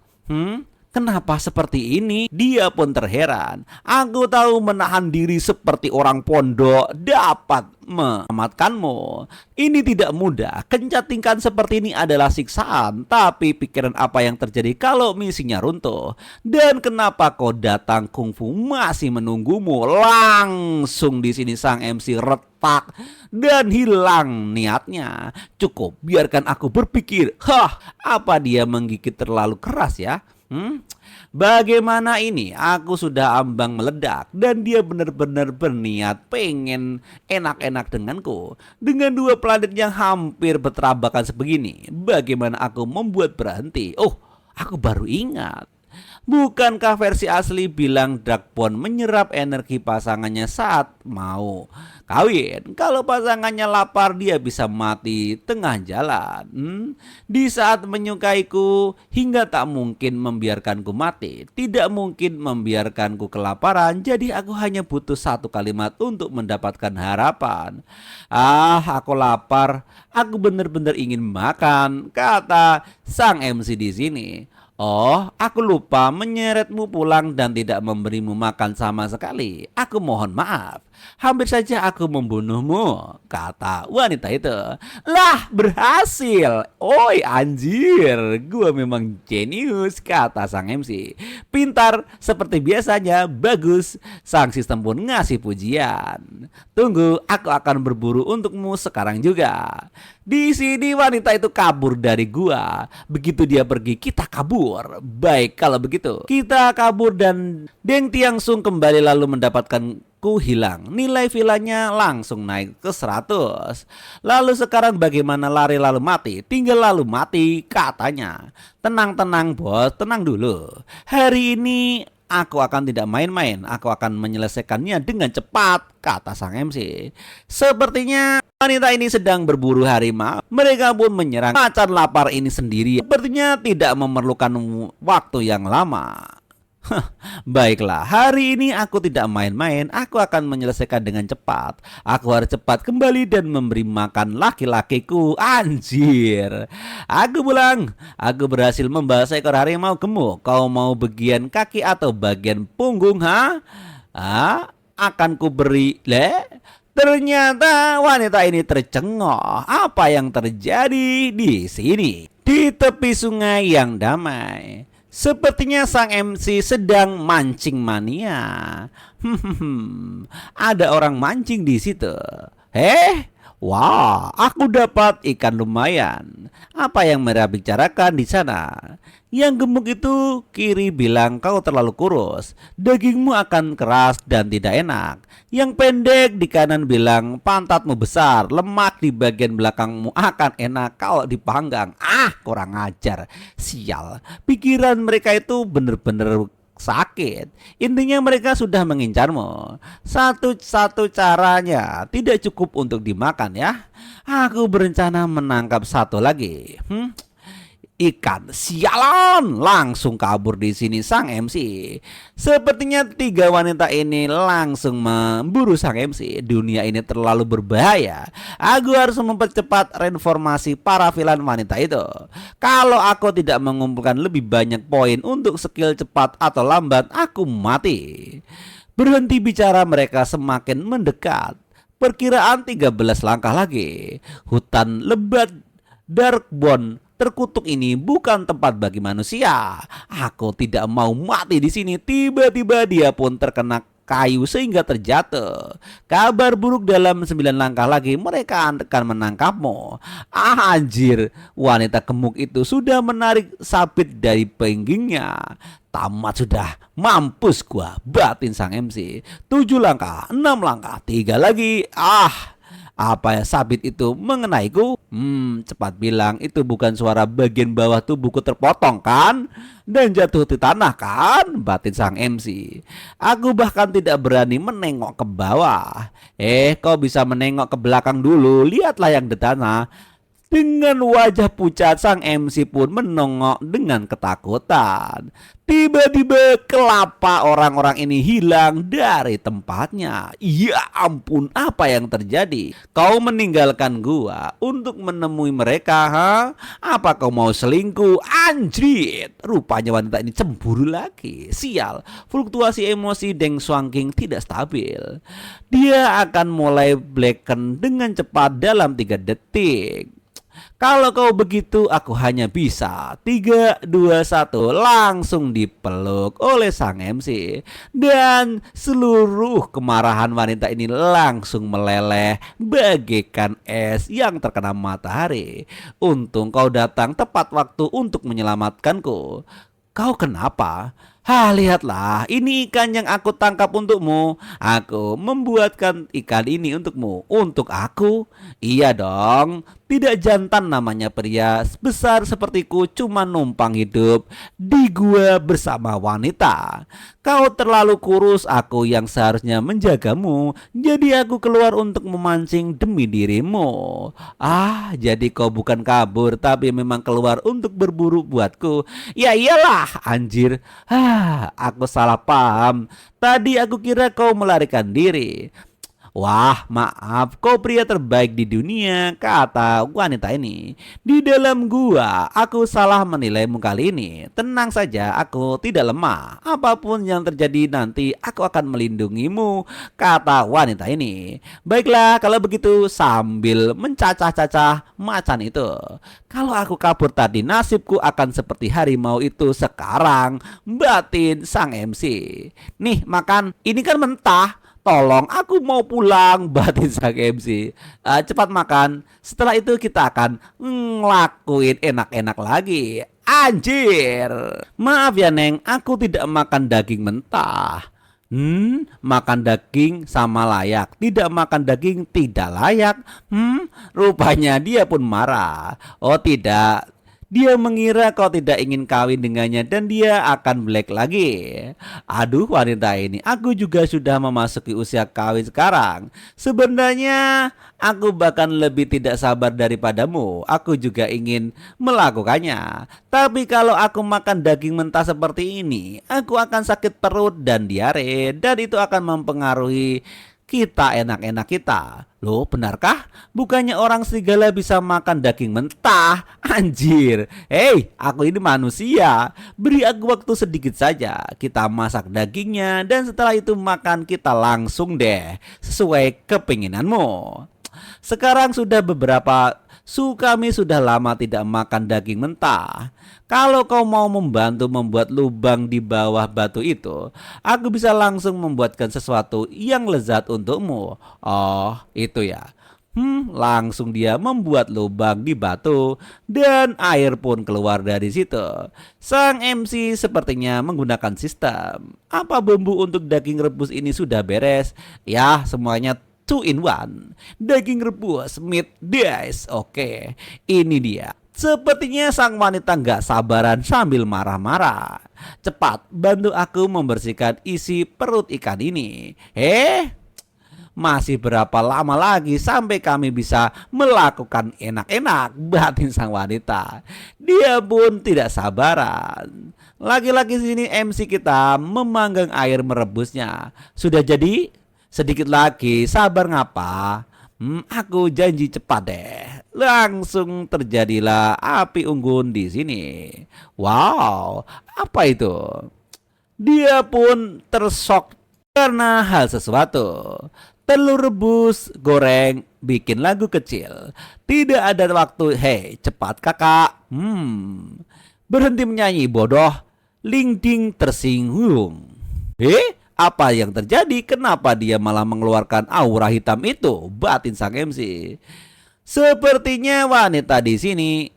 Kenapa seperti ini? Dia pun terheran. Aku tahu menahan diri seperti orang pondok dapat menyelamatkanmu. Ini tidak mudah. Kencatingkan seperti ini adalah siksaan. Tapi pikiran apa yang terjadi kalau misinya runtuh? Dan kenapa kau datang? Kungfu masih menunggumu. Langsung di sini sang MC retak dan hilang niatnya. Cukup, biarkan aku berpikir. Apa dia menggigit terlalu keras ya? Bagaimana ini? Aku sudah ambang meledak dan dia benar-benar berniat pengen enak-enak denganku. Dengan dua planet yang hampir bertabrakan sebegini, bagaimana aku membuat berhenti? Oh, aku baru ingat. Bukankah versi asli bilang Darkbone menyerap energi pasangannya saat mau kawin? Kalau pasangannya lapar dia bisa mati tengah jalan. Di saat menyukaiku hingga tak mungkin membiarkanku mati. Tidak mungkin membiarkanku kelaparan. Jadi aku hanya butuh satu kalimat untuk mendapatkan harapan. Aku lapar. Aku benar-benar ingin makan, kata sang MC di sini. Oh, aku lupa menyeretmu pulang dan tidak memberimu makan sama sekali. Aku mohon maaf. Hampir saja aku membunuhmu, kata wanita itu. Lah, berhasil. Oi anjir, gua memang jenius, kata sang MC. Pintar seperti biasanya, bagus. Sang sistem pun ngasih pujian. Tunggu, aku akan berburu untukmu sekarang juga. Di sini wanita itu kabur dari gua. Begitu dia pergi, kita kabur. Baik, kalau begitu kita kabur dan Deng Tiangsung kembali lalu mendapatkanku hilang. Nilai villanya langsung naik ke 100. Lalu sekarang bagaimana lari lalu mati? Tinggal lalu mati, katanya. Tenang-tenang bos, tenang dulu. Hari ini aku akan tidak main-main. Aku akan menyelesaikannya dengan cepat, kata sang MC. Sepertinya wanita ini sedang berburu harimau. Mereka pun menyerang macan lapar ini sendiri. Sepertinya tidak memerlukan waktu yang lama. Baiklah, hari ini aku tidak main-main. Aku akan menyelesaikan dengan cepat. Aku harus cepat kembali dan memberi makan laki-lakiku. Anjir. Aku bilang, aku berhasil membawa seekor harimau gemuk. Kau mau bagian kaki atau bagian punggung, akan ku beri. Ternyata wanita ini tercengok. Apa yang terjadi di sini? Di tepi sungai yang damai. Sepertinya sang MC sedang mancing mania. Ada orang mancing di situ. Wah, aku dapat ikan lumayan. Apa yang mereka bicarakan di sana? Yang gemuk itu kiri bilang kau terlalu kurus. Dagingmu akan keras dan tidak enak. Yang pendek di kanan bilang pantatmu besar. Lemak di bagian belakangmu akan enak kalau dipanggang. Kurang ajar. Sial. Pikiran mereka itu benar-benar sakit. Intinya mereka sudah mengincarmu. Satu-satu caranya tidak cukup untuk dimakan ya. Aku berencana menangkap satu lagi. ikan. Sialan, langsung kabur di sini sang MC. Sepertinya tiga wanita ini langsung memburu sang MC. Dunia ini terlalu berbahaya. Aku harus mempercepat reformasi para villain wanita itu. Kalau aku tidak mengumpulkan lebih banyak poin untuk skill cepat atau lambat, aku mati. Berhenti bicara, mereka semakin mendekat. Perkiraan 13 langkah lagi. Hutan lebat Darkbone terkutuk ini bukan tempat bagi manusia. Aku tidak mau mati di sini. Tiba-tiba dia pun terkena kayu sehingga terjatuh. Kabar buruk, dalam 9 langkah lagi mereka akan menangkapmu. Anjir, wanita gemuk itu sudah menarik sabit dari pinggangnya. Tamat sudah, mampus gua, batin sang MC. 7 langkah, 6 langkah, 3 lagi. Apa ya sabit itu mengenaiku? Cepat bilang, itu bukan suara bagian bawah tubuhku terpotong kan? Dan jatuh di tanah kan? Batin sang MC. Aku bahkan tidak berani menengok ke bawah. Kau bisa menengok ke belakang dulu, lihatlah yang di tanah. Dengan wajah pucat, sang MC pun menongok dengan ketakutan. Tiba-tiba kelapa orang-orang ini hilang dari tempatnya. Ya ampun, apa yang terjadi? Kau meninggalkan gua untuk menemui mereka, ha? Apa kau mau selingkuh? Anjrit, rupanya wanita ini cemburu lagi. Sial, fluktuasi emosi Deng Xuanqing tidak stabil. Dia akan mulai blacken dengan cepat dalam 3 detik. Kalau kau begitu, aku hanya bisa. 3, 2, 1, langsung dipeluk oleh sang MC. Dan seluruh kemarahan wanita ini langsung meleleh bagaikan es yang terkena matahari. Untung kau datang tepat waktu untuk menyelamatkanku. Kau kenapa? Lihatlah, ini ikan yang aku tangkap untukmu. Aku membuatkan ikan ini untukmu. Untuk aku? Iya dong. Tidak jantan namanya pria besar sepertiku cuma numpang hidup di gua bersama wanita. Kau terlalu kurus, aku yang seharusnya menjagamu. Jadi aku keluar untuk memancing demi dirimu. Jadi kau bukan kabur tapi memang keluar untuk berburu buatku. Ya iyalah, anjir. Aku salah paham. Tadi aku kira kau melarikan diri. Wah, maaf, kau pria terbaik di dunia, kata wanita ini. Di dalam gua, aku salah menilaimu kali ini. Tenang saja, aku tidak lemah. Apapun yang terjadi nanti, aku akan melindungimu, kata wanita ini. Baiklah, kalau begitu, sambil mencacah-cacah macan itu. Kalau aku kabur tadi, nasibku akan seperti harimau itu sekarang, batin sang MC. Nih, makan, ini kan mentah. Tolong, aku mau pulang, batin sang MC. Cepat makan. Setelah itu kita akan ngelakuin enak-enak lagi. Anjir. Maaf ya Neng, aku tidak makan daging mentah. Makan daging sama layak, tidak makan daging tidak layak. Rupanya dia pun marah. Oh tidak, dia mengira kau tidak ingin kawin dengannya dan dia akan black lagi. Aduh wanita ini, aku juga sudah memasuki usia kawin sekarang. Sebenarnya aku bahkan lebih tidak sabar daripadamu. Aku juga ingin melakukannya. Tapi kalau aku makan daging mentah seperti ini, aku akan sakit perut dan diare. Dan itu akan mempengaruhi kita enak-enak kita. Loh, benarkah? Bukannya orang serigala bisa makan daging mentah? Anjir. Aku ini manusia. Beri aku waktu sedikit saja. Kita masak dagingnya dan setelah itu makan kita langsung deh. Sesuai kepinginanmu. Sekarang sudah kami sudah lama tidak makan daging mentah. Kalau kau mau membantu membuat lubang di bawah batu itu, aku bisa langsung membuatkan sesuatu yang lezat untukmu. Oh, itu ya. Langsung dia membuat lubang di batu dan air pun keluar dari situ. Sang MC sepertinya menggunakan sistem. Apa bumbu untuk daging rebus ini sudah beres? Ya, semuanya 2 in 1. Daging rebus, meat dice. Oke, ini dia. Sepertinya sang wanita gak sabaran sambil marah-marah. Cepat, bantu aku membersihkan isi perut ikan ini. Masih berapa lama lagi sampai kami bisa melakukan enak-enak, batin sang wanita. Dia pun tidak sabaran. Lagi-lagi sini MC kita memanggang air merebusnya. Sudah jadi? Sedikit lagi, sabar ngapa? Aku janji cepat deh. Langsung terjadilah api unggun di sini. Wow, apa itu? Dia pun tersok karena hal sesuatu. Telur rebus goreng bikin lagu kecil. Tidak ada waktu. Hei, cepat kakak. Berhenti menyanyi bodoh. Ling ding tersinggung. Apa yang terjadi? Kenapa dia malah mengeluarkan aura hitam itu? Batin sang MC. Sepertinya wanita di sini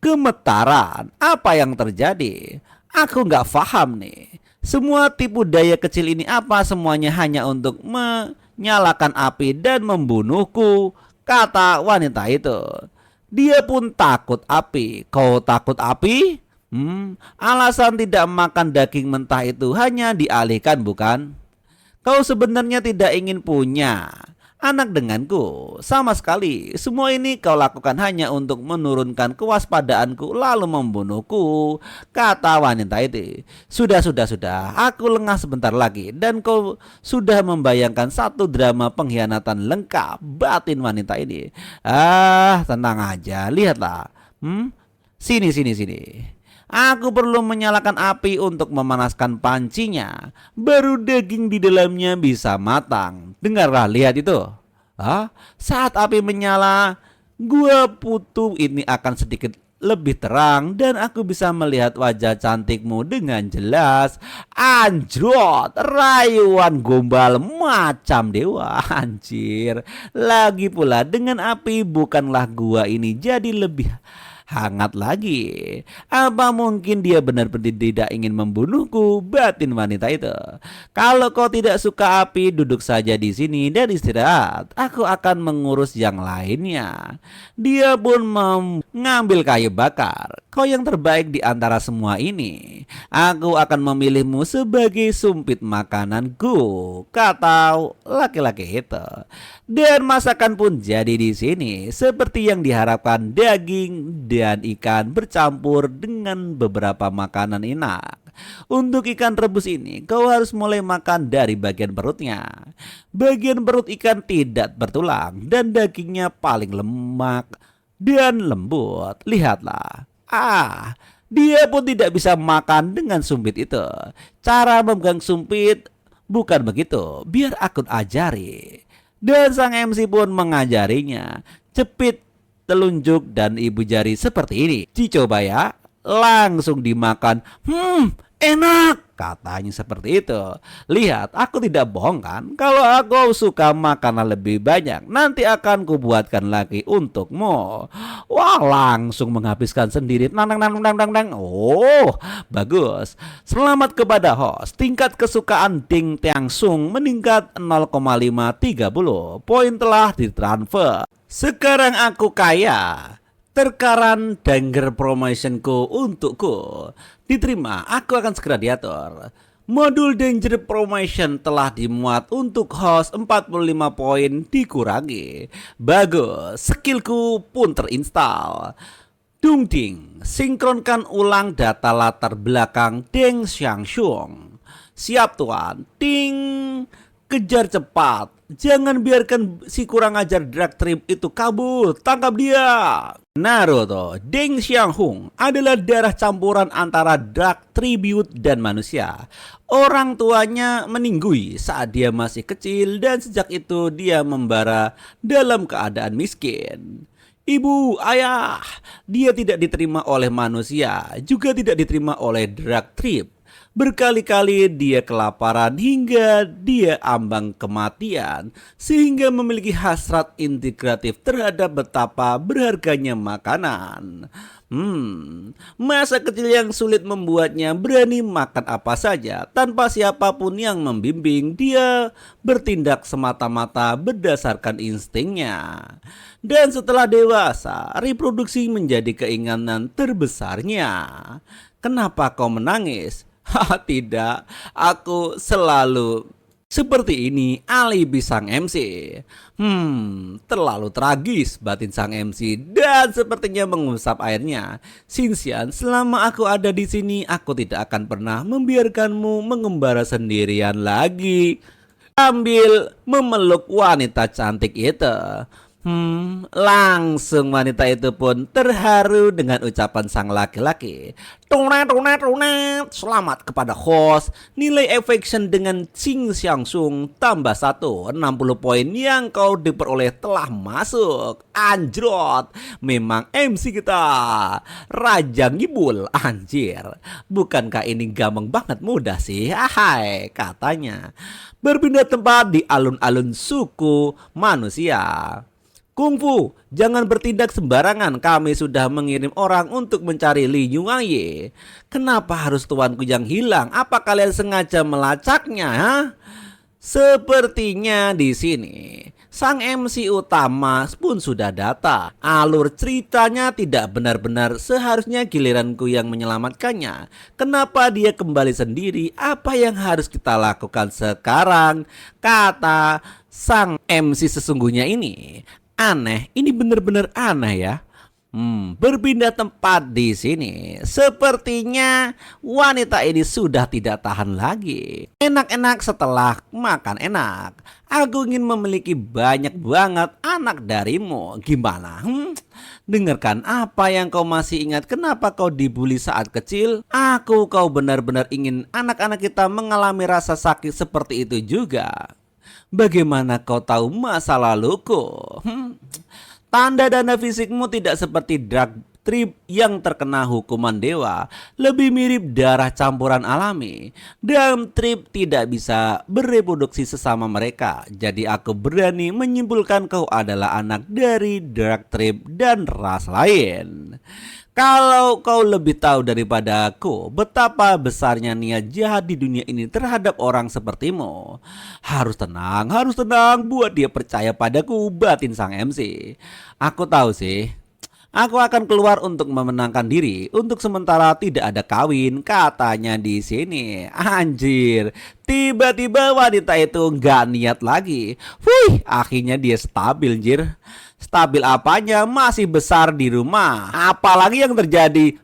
gemetaran. Apa yang terjadi? Aku nggak paham nih. Semua tipu daya kecil ini apa? Semuanya hanya untuk menyalakan api dan membunuhku, kata wanita itu. Dia pun takut api. Kau takut api? Alasan tidak makan daging mentah itu hanya dialihkan, bukan? Kau sebenarnya tidak ingin punya anak denganku sama sekali. Semua ini kau lakukan hanya untuk menurunkan kewaspadaanku lalu membunuhku, kata wanita itu. Sudah. Aku lengah sebentar lagi dan kau sudah membayangkan satu drama pengkhianatan lengkap, batin wanita ini. Tenang aja, lihatlah. Sini. Aku perlu menyalakan api untuk memanaskan pancinya. Baru daging di dalamnya bisa matang. Dengarlah, lihat itu. Saat api menyala, gua putu ini akan sedikit lebih terang dan aku bisa melihat wajah cantikmu dengan jelas. Anjrot, rayuan gombal macam dewa. Anjir. Lagi pula dengan api bukanlah gua ini jadi lebih hangat lagi. Apa mungkin dia benar-benar tidak ingin membunuhku, batin wanita itu. Kalau kau tidak suka api, duduk saja di sini dan istirahat. Aku akan mengurus yang lainnya. Dia pun mengambil kayu bakar. Kau yang terbaik di antara semua ini. Aku akan memilihmu sebagai sumpit makananku, kata laki-laki itu. Dan masakan pun jadi di sini seperti yang diharapkan, daging dan ikan bercampur dengan beberapa makanan enak. Untuk ikan rebus ini kau harus mulai makan dari bagian perutnya. Bagian perut ikan tidak bertulang dan dagingnya paling lemak dan lembut. Lihatlah. Dia pun tidak bisa makan dengan sumpit itu. Cara memegang sumpit bukan begitu. Biar aku ajari. Dan sang MC pun mengajarinya. Cepit telunjuk dan ibu jari seperti ini. Dicoba ya. Langsung dimakan. Enak, katanya seperti itu. Lihat, aku tidak bohong kan? Kalau aku suka makanan lebih banyak, nanti akan kubuatkan lagi untukmu. Wah, langsung menghabiskan sendiri. Nang. Oh, bagus. Selamat kepada host. Tingkat kesukaan Ding Tiang Sung meningkat 0,530. Poin telah ditransfer. Sekarang aku kaya. Terkaran Danger promotionku untukku diterima, aku akan segera diatur. Modul Danger Promotion telah dimuat untuk host, 45 poin dikurangi. Bagus, skillku pun terinstall. Dung ding, sinkronkan ulang data latar belakang Deng Xiangxiong. Siap tuan, ting. Kejar cepat, jangan biarkan si kurang ajar drag trip itu kabur, tangkap dia. Naruto, Deng Xianghong adalah darah campuran antara drag tribute dan manusia. Orang tuanya meninggalui saat dia masih kecil dan sejak itu dia membara dalam keadaan miskin. Ibu, ayah, dia tidak diterima oleh manusia, juga tidak diterima oleh drag trip. Berkali-kali dia kelaparan hingga dia ambang kematian, sehingga memiliki hasrat integratif terhadap betapa berharganya makanan. Masa kecil yang sulit membuatnya berani makan apa saja tanpa siapapun yang membimbing. Dia bertindak semata-mata berdasarkan instingnya. Dan setelah dewasa, reproduksi menjadi keinginan terbesarnya. Kenapa kau menangis? Tidak, aku selalu Seperti ini alibi sang MC. Terlalu tragis batin sang MC dan sepertinya mengusap airnya. Xinxian, selama aku ada di sini, aku tidak akan pernah membiarkanmu mengembara sendirian lagi. Sambil memeluk wanita cantik itu. Langsung wanita itu pun terharu dengan ucapan sang laki-laki. Tunet, tunet, tunet. Selamat kepada host. Nilai affection dengan Xing Xiangsung tambah 1. 60 poin yang kau diperoleh telah masuk. Anjrot. Memang MC kita Raja Ngibul. Anjir. Bukankah ini gampang banget, mudah sih. Hai, katanya. Berpindah tempat di alun-alun suku manusia. Kungfu, jangan bertindak sembarangan. Kami sudah mengirim orang untuk mencari Li Yuanye. Kenapa harus tuanku yang hilang? Apa kalian sengaja melacaknya? Ha? Sepertinya di sini sang MC utama pun sudah datang. Alur ceritanya tidak benar-benar seharusnya giliranku yang menyelamatkannya. Kenapa dia kembali sendiri? Apa yang harus kita lakukan sekarang? Kata sang MC sesungguhnya ini. Aneh, ini benar-benar aneh ya. Berpindah tempat di sini. Sepertinya wanita ini sudah tidak tahan lagi. Enak-enak setelah makan enak. Aku ingin memiliki banyak banget anak darimu. Gimana? Dengarkan apa yang kau masih ingat. Kenapa kau dibully saat kecil? Kau benar-benar ingin anak-anak kita mengalami rasa sakit seperti itu juga. Bagaimana kau tahu masa laluku? Tanda-tanda fisikmu tidak seperti drug trip yang terkena hukuman dewa. Lebih mirip darah campuran alami. Dan trip tidak bisa bereproduksi sesama mereka. Jadi aku berani menyimpulkan kau adalah anak dari drug trip dan ras lain. Kalau kau lebih tahu daripada aku betapa besarnya niat jahat di dunia ini terhadap orang sepertimu. Harus tenang buat dia percaya padaku, batin sang MC. Aku tahu sih. Aku akan keluar untuk memenangkan diri. Untuk sementara tidak ada kawin, katanya di sini. Anjir, tiba-tiba wanita itu nggak niat lagi. Wih, akhirnya dia stabil, anjir. Stabil apanya, masih besar di rumah. Apalagi yang terjadi?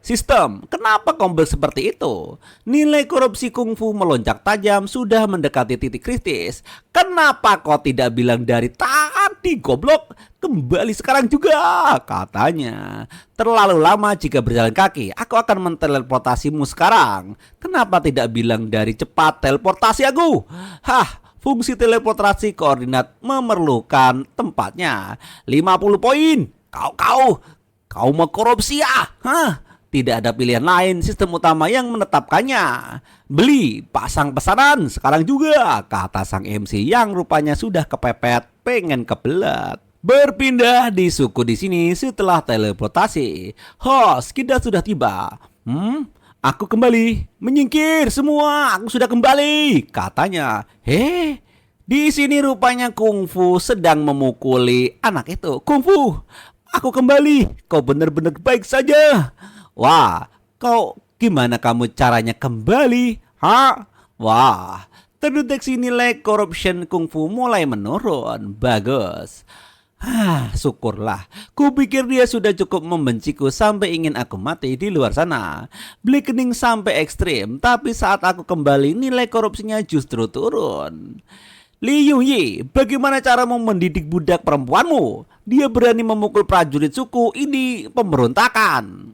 Sistem, kenapa kau seperti itu? Nilai korupsi kungfu melonjak tajam, sudah mendekati titik kritis. Kenapa kau tidak bilang dari tadi, goblok? Kembali sekarang juga, katanya. Terlalu lama jika berjalan kaki. Aku akan menteleportasimu sekarang. Kenapa tidak bilang dari cepat teleportasi aku? Fungsi teleportasi koordinat memerlukan tempatnya. 50 poin. Kau mau korupsi ya? Tidak ada pilihan lain, sistem utama yang menetapkannya. Beli, pasang pesanan sekarang juga, kata sang MC yang rupanya sudah kepepet, pengen kebelet. Berpindah di suku di sini setelah teleportasi. Host, kita sudah tiba. Aku kembali. Menyingkir semua, aku sudah kembali, katanya. Di sini rupanya Kungfu sedang memukuli anak itu. Kungfu, aku kembali. Kau benar-benar baik saja. Wah, kau gimana kamu caranya kembali? Wah, terdeteksi nilai corruption kungfu mulai menurun. Bagus. Syukurlah. Kupikir dia sudah cukup membenciku sampai ingin aku mati di luar sana. Blackening sampai ekstrim, tapi saat aku kembali nilai korupsinya justru turun. Li Yuanye, bagaimana caramu mendidik budak perempuanmu? Dia berani memukul prajurit suku, ini pemberontakan.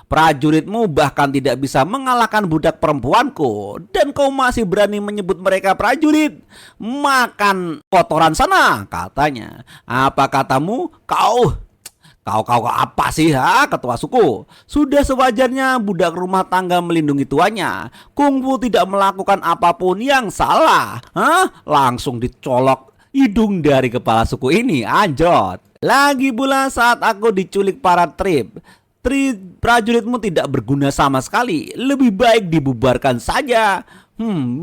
Prajuritmu bahkan tidak bisa mengalahkan budak perempuanku. Dan kau masih berani menyebut mereka prajurit. Makan kotoran sana, katanya. Apa katamu? Kau apa sih, ketua suku? Sudah sewajarnya budak rumah tangga melindungi tuannya. Kungfu tidak melakukan apapun yang salah. Langsung dicolok hidung dari kepala suku ini, anjot. Lagi pula saat aku diculik para trip, prajuritmu tidak berguna sama sekali. Lebih baik dibubarkan saja.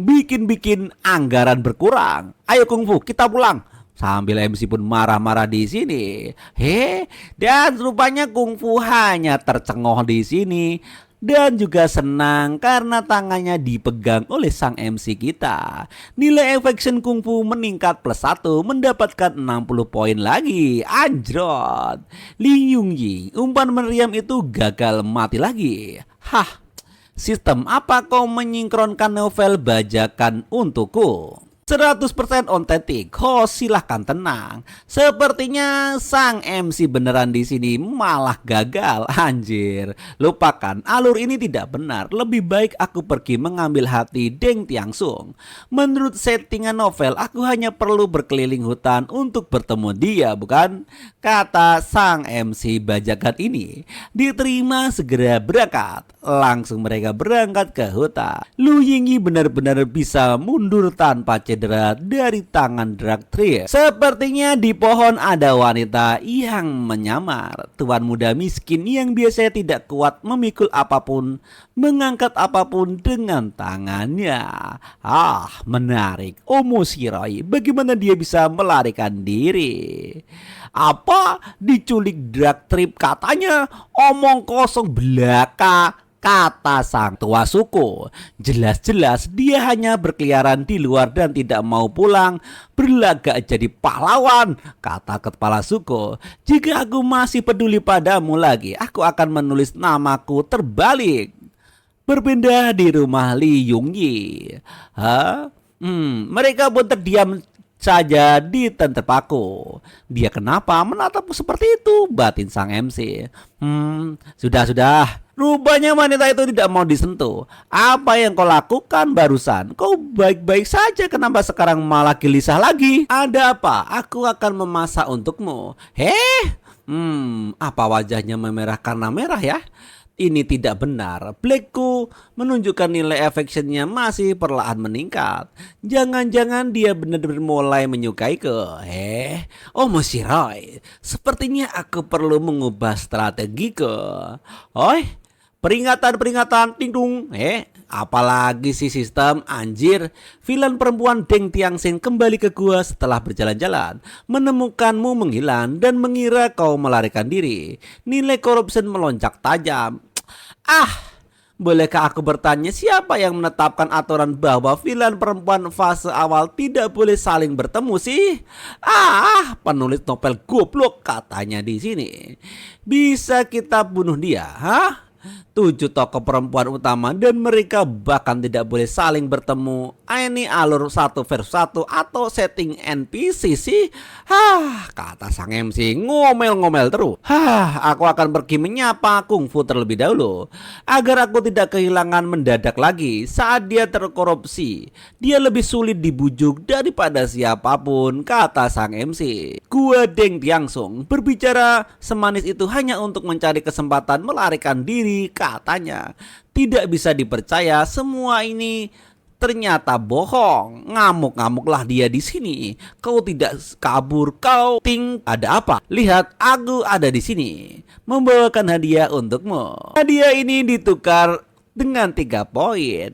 Bikin anggaran berkurang. Ayo Kungfu, kita pulang. Sambil MC pun marah-marah di sini. Dan rupanya Kungfu hanya tercengoh di sini. dan juga senang karena tangannya dipegang oleh sang MC kita. Nilai affection kungfu meningkat +1 mendapatkan 60 poin lagi. Anjrot. Lee Yungyi, umpan meriam itu gagal mati lagi. Hah, sistem apa kau menyinkronkan novel bajakan untukku? 100% ontetik. Silahkan tenang. Sepertinya sang MC beneran di sini malah gagal. Anjir, lupakan, alur ini tidak benar. Lebih baik aku pergi mengambil hati Deng Tiangsung. Menurut settingan novel, aku hanya perlu berkeliling hutan untuk bertemu dia, bukan? Kata sang MC bajakan ini. Diterima, segera berangkat. Langsung mereka berangkat ke hutan. Lu Yingyi benar-benar bisa mundur tanpa cedera dari tangan drag trip. Sepertinya di pohon ada wanita yang menyamar. Tuan muda miskin yang biasanya tidak kuat memikul apapun, mengangkat apapun dengan tangannya. Menarik. Omo Shirai, bagaimana dia bisa melarikan diri? Apa? Diculik drag trip katanya? Omong kosong belaka, kata sang tua suku. Jelas-jelas dia hanya berkeliaran di luar dan tidak mau pulang, berlagak jadi pahlawan, kata kepala suku. Jika aku masih peduli padamu lagi, aku akan menulis namaku terbalik. Berpindah di rumah Lee Yungyi. Mereka pun terdiam saja di terpaku. Dia kenapa menatapku seperti itu? Batin sang MC. Sudah. Rupanya wanita itu tidak mau disentuh. Apa yang kau lakukan barusan? Kau baik-baik saja, kenapa sekarang malah gelisah lagi? Ada apa? Aku akan memasak untukmu. Apa wajahnya memerah karena merah ya? Ini tidak benar. Blackku menunjukkan nilai affectionnya masih perlahan meningkat. Jangan-jangan dia benar-benar mulai menyukaiku. Omo Shirai, sepertinya aku perlu mengubah strategiku. Peringatan, ting-tung. Apalagi si sistem, anjir. Villain perempuan Deng Tiangsing kembali ke gua setelah berjalan-jalan, menemukanmu menghilang dan mengira kau melarikan diri. Nilai corruption melonjak tajam. Bolehkah aku bertanya siapa yang menetapkan aturan bahwa villain perempuan fase awal tidak boleh saling bertemu sih? Penulis novel goblok katanya di sini. Bisa kita bunuh dia, 7 tokoh perempuan utama dan mereka bahkan tidak boleh saling bertemu. Ini alur 1 versus 1 atau setting NPC sih? Kata sang MC ngomel-ngomel terus. Aku akan pergi menyapa kungfu terlebih dahulu agar aku tidak kehilangan mendadak lagi saat dia terkorupsi. Dia lebih sulit dibujuk daripada siapapun, kata sang MC. Gua Deng Tiangsung berbicara semanis itu hanya untuk mencari kesempatan melarikan diri, katanya. Tidak bisa dipercaya, semua ini ternyata bohong. Ngamuk-ngamuklah dia di sini. Kau tidak kabur, kau ada apa? Lihat, aku ada di sini membawakan hadiah untukmu. Hadiah ini ditukar dengan 3 poin.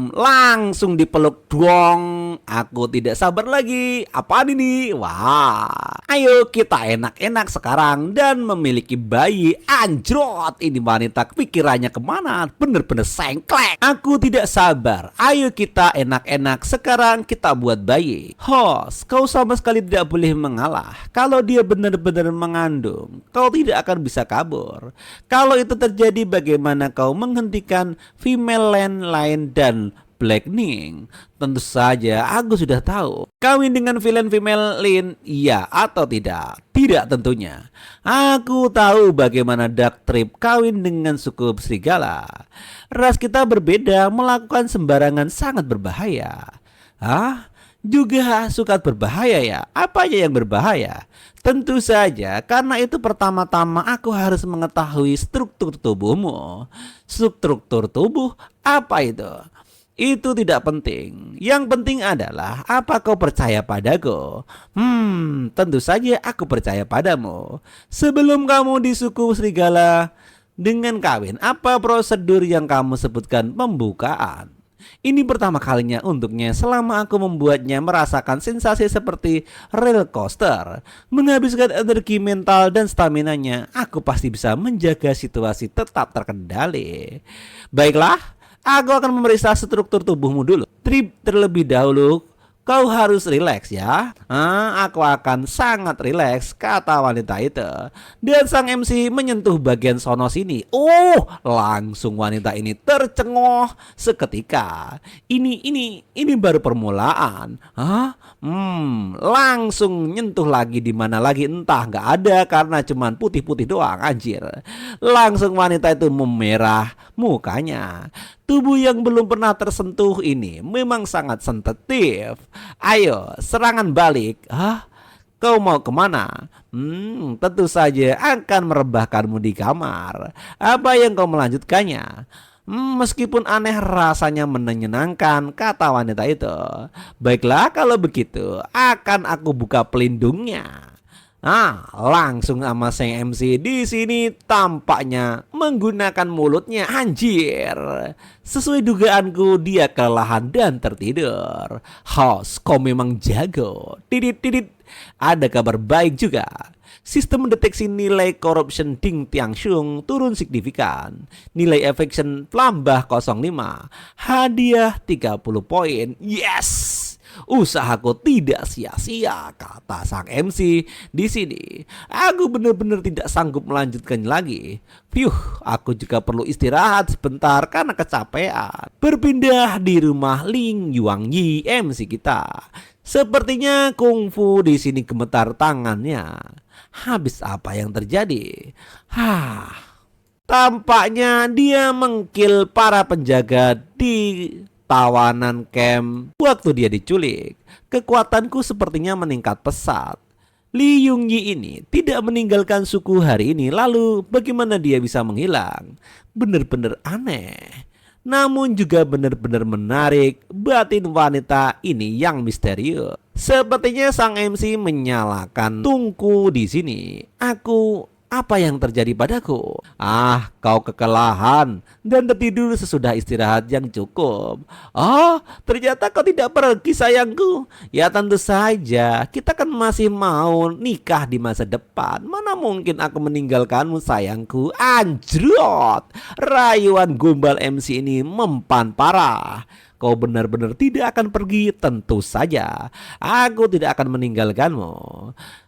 Langsung dipeluk dong. Aku tidak sabar lagi. Apaan ini? Wah, ayo kita enak-enak sekarang dan memiliki bayi. Anjrot, ini wanita pikirannya kemana? Bener-bener sengklek. Aku tidak sabar. Ayo kita enak-enak sekarang, kita buat bayi. Kau sama sekali tidak boleh mengalah. Kalau dia benar-benar mengandung, kau tidak akan bisa kabur. Kalau itu terjadi, bagaimana kau menghentikan female land lain dan Blackening? Tentu saja aku sudah tahu. Kawin dengan villain female Lin, iya atau tidak? Tidak tentunya. Aku tahu bagaimana Dark Trip kawin dengan suku serigala. Ras kita berbeda, melakukan sembarangan sangat berbahaya. Juga suka berbahaya ya? Apanya yang berbahaya? Tentu saja, karena itu pertama-tama aku harus mengetahui struktur tubuhmu. Struktur tubuh apa itu? Itu tidak penting. Yang penting adalah apa kau percaya padaku? Tentu saja aku percaya padamu. Sebelum kamu di suku serigala dengan kawin, apa prosedur yang kamu sebutkan pembukaan? Ini pertama kalinya untuknya selama aku membuatnya merasakan sensasi seperti roller coaster. Menghabiskan energi mental dan staminanya, aku pasti bisa menjaga situasi tetap terkendali. Baiklah, aku akan memeriksa struktur tubuhmu dulu. Terlebih dahulu, kau harus rileks ya. Aku akan sangat rileks, kata wanita itu. Dan sang MC menyentuh bagian sono sini. Langsung wanita ini tercengoh seketika. Ini baru permulaan. Langsung nyentuh lagi di mana lagi entah, nggak ada karena cuman putih-putih doang, anjir. Langsung wanita itu memerah mukanya. Tubuh yang belum pernah tersentuh ini memang sangat sensitif. Ayo, serangan balik. Kau mau kemana? Tentu saja akan merebahkanmu di kamar. Apa yang kau melanjutkannya? Meskipun aneh rasanya menyenangkan, kata wanita itu. Baiklah kalau begitu, akan aku buka pelindungnya. Langsung sama sang MC di sini tampaknya menggunakan mulutnya, anjir. Sesuai dugaanku, dia kelelahan dan tertidur. Host, kau memang jago. Tidit. Ada kabar baik juga. Sistem mendeteksi nilai corruption Ding Tiangxung turun signifikan. Nilai affection tambah 05. Hadiah 30 poin. Yes! Usahaku tidak sia-sia, kata sang MC di sini. Aku benar-benar tidak sanggup melanjutkan lagi. Aku juga perlu istirahat sebentar karena kecapean. Berpindah di rumah Ling Yuangyi MC kita. Sepertinya kungfu di sini gemetar tangannya. Habis apa yang terjadi? Tampaknya dia mengkill para penjaga di tawanan camp waktu dia diculik. Kekuatanku sepertinya meningkat pesat. Li Yungyi ini tidak meninggalkan suku hari ini, lalu bagaimana dia bisa menghilang? Benar-benar aneh. Namun juga benar-benar menarik batin wanita ini yang misterius. Sepertinya sang MC menyalakan tungku di sini. Apa yang terjadi padaku? Kau kekelahan dan tertidur sesudah istirahat yang cukup. Ternyata kau tidak pergi, sayangku. Ya tentu saja, kita kan masih mau nikah di masa depan. Mana mungkin aku meninggalkanmu, sayangku. Anjrot. Rayuan gombal MC ini mempan parah. Kau benar-benar tidak akan pergi, tentu saja. Aku tidak akan meninggalkanmu.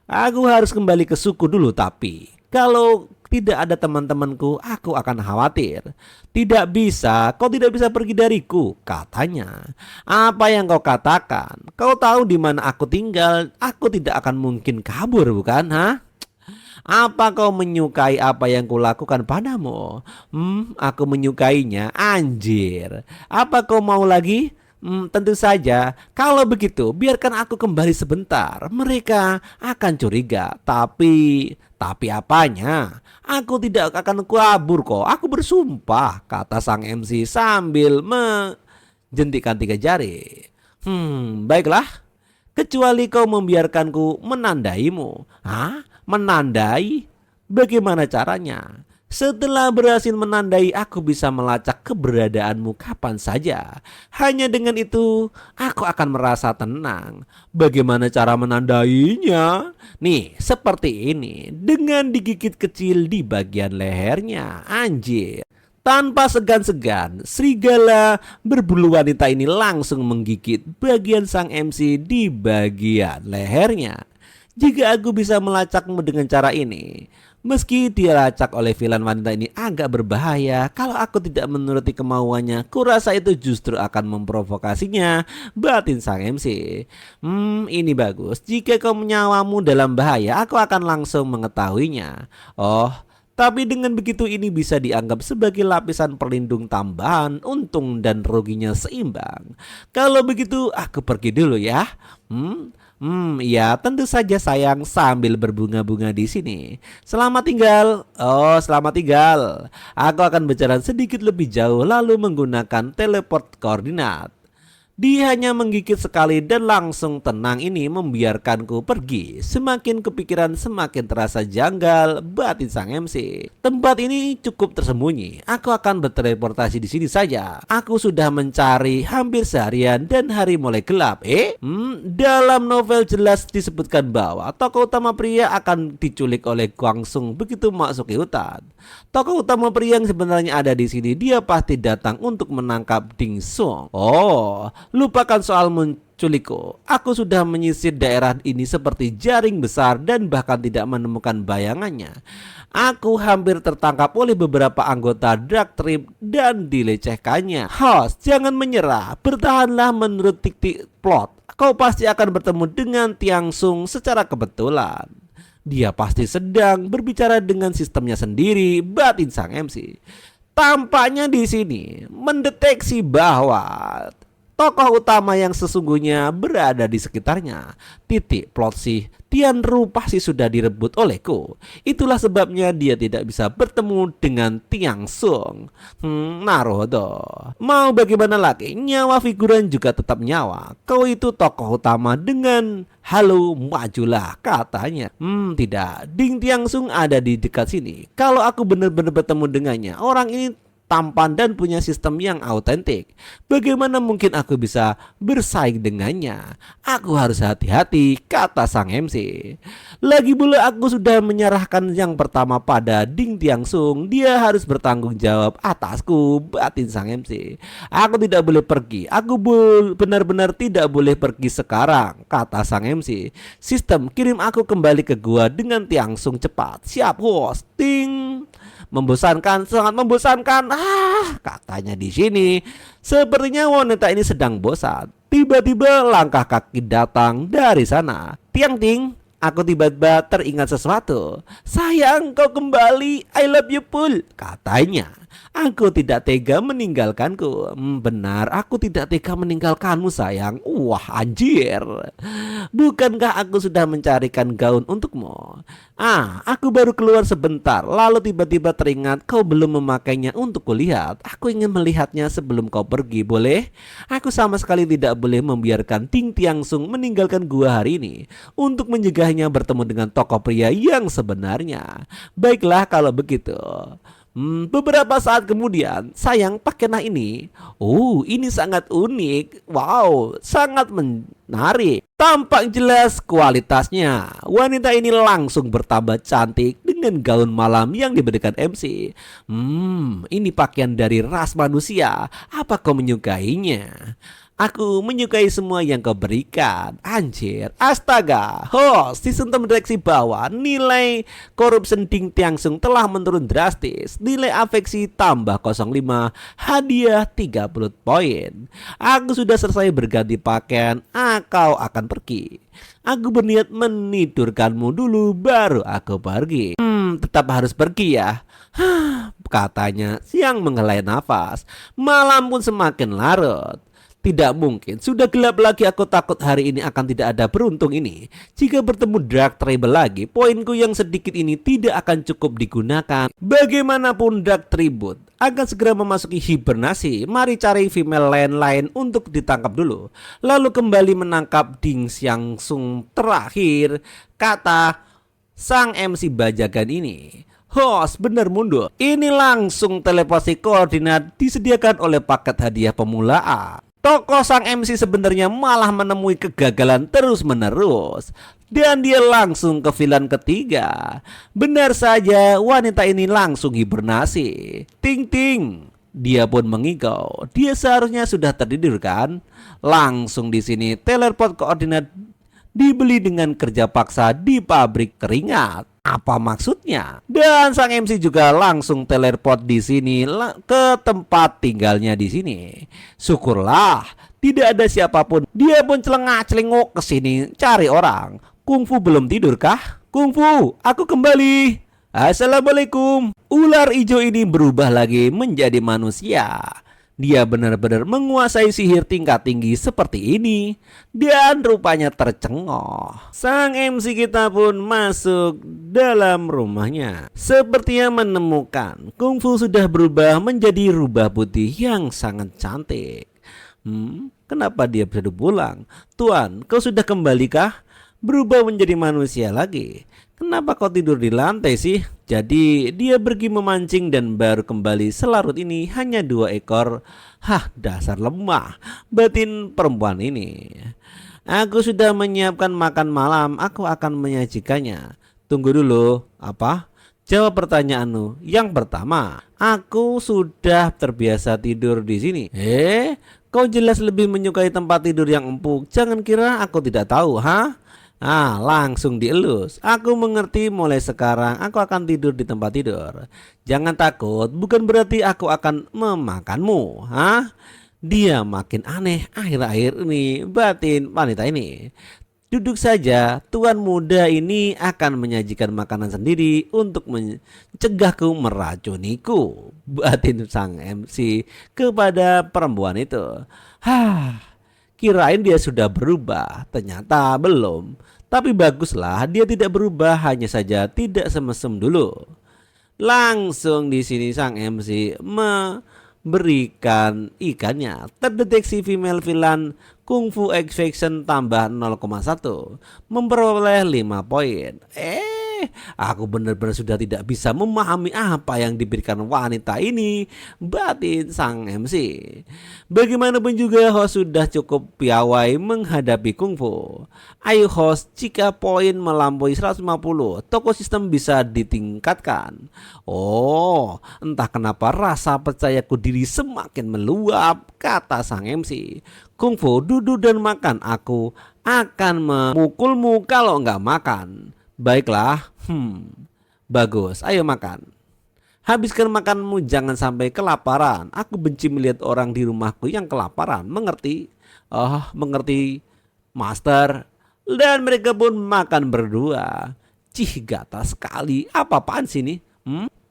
Aku harus kembali ke suku dulu, tapi kalau tidak ada teman-temanku, aku akan khawatir. Tidak bisa, kau tidak bisa pergi dariku, katanya. Apa yang kau katakan? Kau tahu di mana aku tinggal? Aku tidak akan mungkin kabur, bukan? Apa kau menyukai apa yang kulakukan padamu? Aku menyukainya, anjir. Apa kau mau lagi? Tentu saja. Kalau begitu, biarkan aku kembali sebentar. Mereka akan curiga. Tapi apanya? Aku tidak akan kabur kok. Aku bersumpah, kata sang MC sambil menjentikkan 3 jari. Baiklah. Kecuali kau membiarkanku menandaimu. Menandai? Bagaimana caranya? Setelah berhasil menandai, aku bisa melacak keberadaanmu kapan saja. Hanya dengan itu, aku akan merasa tenang. Bagaimana cara menandainya? Nih, seperti ini. Dengan digigit kecil di bagian lehernya. Anjir. Tanpa segan-segan, serigala berbulu wanita ini langsung menggigit bagian sang MC di bagian lehernya. Jika aku bisa melacakmu dengan cara ini, meski dilacak oleh villain wanita ini agak berbahaya, kalau aku tidak menuruti kemauannya, kurasa itu justru akan memprovokasinya, batin sang MC. Ini bagus. Jika kau nyawamu dalam bahaya, aku akan langsung mengetahuinya. Tapi dengan begitu ini bisa dianggap sebagai lapisan pelindung tambahan, untung dan ruginya seimbang. Kalau begitu aku pergi dulu ya. Ya tentu saja sayang, sambil berbunga-bunga di sini. Selamat tinggal. Selamat tinggal. Aku akan berjalan sedikit lebih jauh lalu menggunakan teleport koordinat. Dia hanya menggigit sekali dan langsung tenang. Ini membiarkanku pergi. Semakin kepikiran semakin terasa janggal, batin sang MC. Tempat ini cukup tersembunyi. Aku akan berteleportasi di sini saja. Aku sudah mencari hampir seharian dan hari mulai gelap. Dalam novel jelas disebutkan bahwa tokoh utama pria akan diculik oleh Guangsung begitu memasuki hutan. Tokoh utama pria yang sebenarnya ada di sini, dia pasti datang untuk menangkap Ding Sung. Oh, lupakan soal menculikku. Aku sudah menyisir daerah ini seperti jaring besar dan bahkan tidak menemukan bayangannya. Aku hampir tertangkap oleh beberapa anggota Dark Trip dan dilecehkannya. Host, jangan menyerah. Bertahanlah menurut titik plot. Kau pasti akan bertemu dengan Tiang Sung secara kebetulan. Dia pasti sedang berbicara dengan sistemnya sendiri, batin sang MC. Tampaknya di sini mendeteksi bahwa tokoh utama yang sesungguhnya berada di sekitarnya. Titik plot sih, Tian Ru pasti sudah direbut olehku. Itulah sebabnya dia tidak bisa bertemu dengan Tiang Sung. Naruto. Mau bagaimana lagi, nyawa figuran juga tetap nyawa. Kau itu tokoh utama dengan halo majulah katanya. Tidak, Ding Tiang Sung ada di dekat sini. Kalau aku benar-benar bertemu dengannya, orang ini tampan dan punya sistem yang autentik. Bagaimana mungkin aku bisa bersaing dengannya? Aku harus hati-hati, kata sang MC. Lagi pula aku sudah menyerahkan yang pertama pada Ding Tiang Sung. Dia harus bertanggung jawab atasku, batin sang MC. Aku tidak boleh pergi. Aku benar-benar tidak boleh pergi sekarang, kata sang MC. Sistem, kirim aku kembali ke gua dengan Tiang Sung cepat. Siap, host. Ting. Membosankan, sangat membosankan. Katanya di sini. Sepertinya wanita ini sedang bosan. Tiba-tiba langkah kaki datang dari sana. Tiang Ting, aku tiba-tiba teringat sesuatu. Sayang, kau kembali. I love you full, katanya. Aku tidak tega meninggalkanku. Benar, aku tidak tega meninggalkanmu sayang. Wah anjir. Bukankah aku sudah mencarikan gaun untukmu? Aku baru keluar sebentar. Lalu tiba-tiba teringat kau belum memakainya untuk kulihat. Aku ingin melihatnya sebelum kau pergi, boleh? Aku sama sekali tidak boleh membiarkan Ding Tiang Sung meninggalkan gua hari ini untuk mencegahnya bertemu dengan tokoh pria yang sebenarnya. Baiklah kalau begitu. Beberapa saat kemudian, sayang pakailah ini. Ini sangat unik. Wow, sangat menarik. Tampak jelas kualitasnya. Wanita ini langsung bertambah cantik dengan gaun malam yang diberikan MC. Ini pakaian dari ras manusia. Apa kau menyukainya? Aku menyukai semua yang kau berikan. Anjir, astaga. Sistem mendeteksi bahwa nilai corruption Ding Tiang Sung telah menurun drastis. Nilai afeksi tambah 05, hadiah 30 poin. Aku sudah selesai berganti pakaian. Kau akan pergi. Aku berniat menidurkanmu dulu baru aku pergi. Tetap harus pergi ya. Katanya siang menghela nafas. Malam pun semakin larut. Tidak mungkin, sudah gelap lagi. Aku takut hari ini akan tidak ada beruntung ini. Jika bertemu Dark Tribal lagi, poinku yang sedikit ini tidak akan cukup digunakan. Bagaimanapun Dark Tribute akan segera memasuki hibernasi. Mari cari female lain untuk ditangkap dulu. Lalu kembali menangkap Ding Tiang Sung terakhir, kata sang MC bajakan ini. Host, bener mundur. Ini langsung telepasi koordinat disediakan oleh paket hadiah pemula A. Tokoh sang MC sebenarnya malah menemui kegagalan terus-menerus. Dan dia langsung ke villain ketiga. Benar saja, wanita ini langsung hibernasi. Ting ting. Dia pun mengigau. Dia seharusnya sudah tertidur kan? Langsung di sini teleport koordinat dibeli dengan kerja paksa di pabrik keringat. Apa maksudnya? Dan sang MC juga langsung teleport di sini ke tempat tinggalnya di sini. Syukurlah tidak ada siapapun. Dia pun celengak-celengok ke sini cari orang. Kungfu belum tidur kah? Kungfu, aku kembali. Assalamualaikum. Ular hijau ini berubah lagi menjadi manusia. Dia benar-benar menguasai sihir tingkat tinggi seperti ini. Dan rupanya tercengoh. Sang MC kita pun masuk dalam rumahnya. Sepertinya menemukan kungfu sudah berubah menjadi rubah putih yang sangat cantik. Kenapa dia bisa pulang? Tuan, kau sudah kembalikah? Berubah menjadi manusia lagi. Kenapa kau tidur di lantai sih? Jadi dia pergi memancing dan baru kembali selarut ini hanya 2 ekor. Hah, dasar lemah batin perempuan ini. Aku sudah menyiapkan makan malam, aku akan menyajikannya. Tunggu dulu, apa? Jawab pertanyaanmu. Yang pertama, aku sudah terbiasa tidur di sini. Kau jelas lebih menyukai tempat tidur yang empuk. Jangan kira aku tidak tahu, ha? Langsung dielus. Aku mengerti, mulai sekarang aku akan tidur di tempat tidur. Jangan takut, bukan berarti aku akan memakanmu, ha? Dia makin aneh akhir-akhir ini batin wanita ini. Duduk saja, tuan muda ini akan menyajikan makanan sendiri untuk mencegahku meracuniku, batin sang MC kepada perempuan itu. Kirain dia sudah berubah, ternyata belum. Tapi baguslah dia tidak berubah, hanya saja tidak semesem dulu. Langsung di sini sang MC berikan ikannya. Terdeteksi female villain Kung Fu X Faction tambah 0,1, memperoleh 5 poin. Aku benar-benar sudah tidak bisa memahami apa yang diberikan wanita ini, batin sang MC. Bagaimanapun juga host sudah cukup piawai menghadapi kungfu. Ayo host, jika poin melampaui 150, toko sistem bisa ditingkatkan. Entah kenapa rasa percayaku diri semakin meluap, kata sang MC. Kungfu, duduk dan makan, aku akan memukulmu kalau nggak makan. Baiklah, bagus, ayo makan. Habiskan makanmu, jangan sampai kelaparan. Aku benci melihat orang di rumahku yang kelaparan, mengerti? Mengerti, master. Dan mereka pun makan berdua. Cih, gata sekali, apa-apaan sih ini?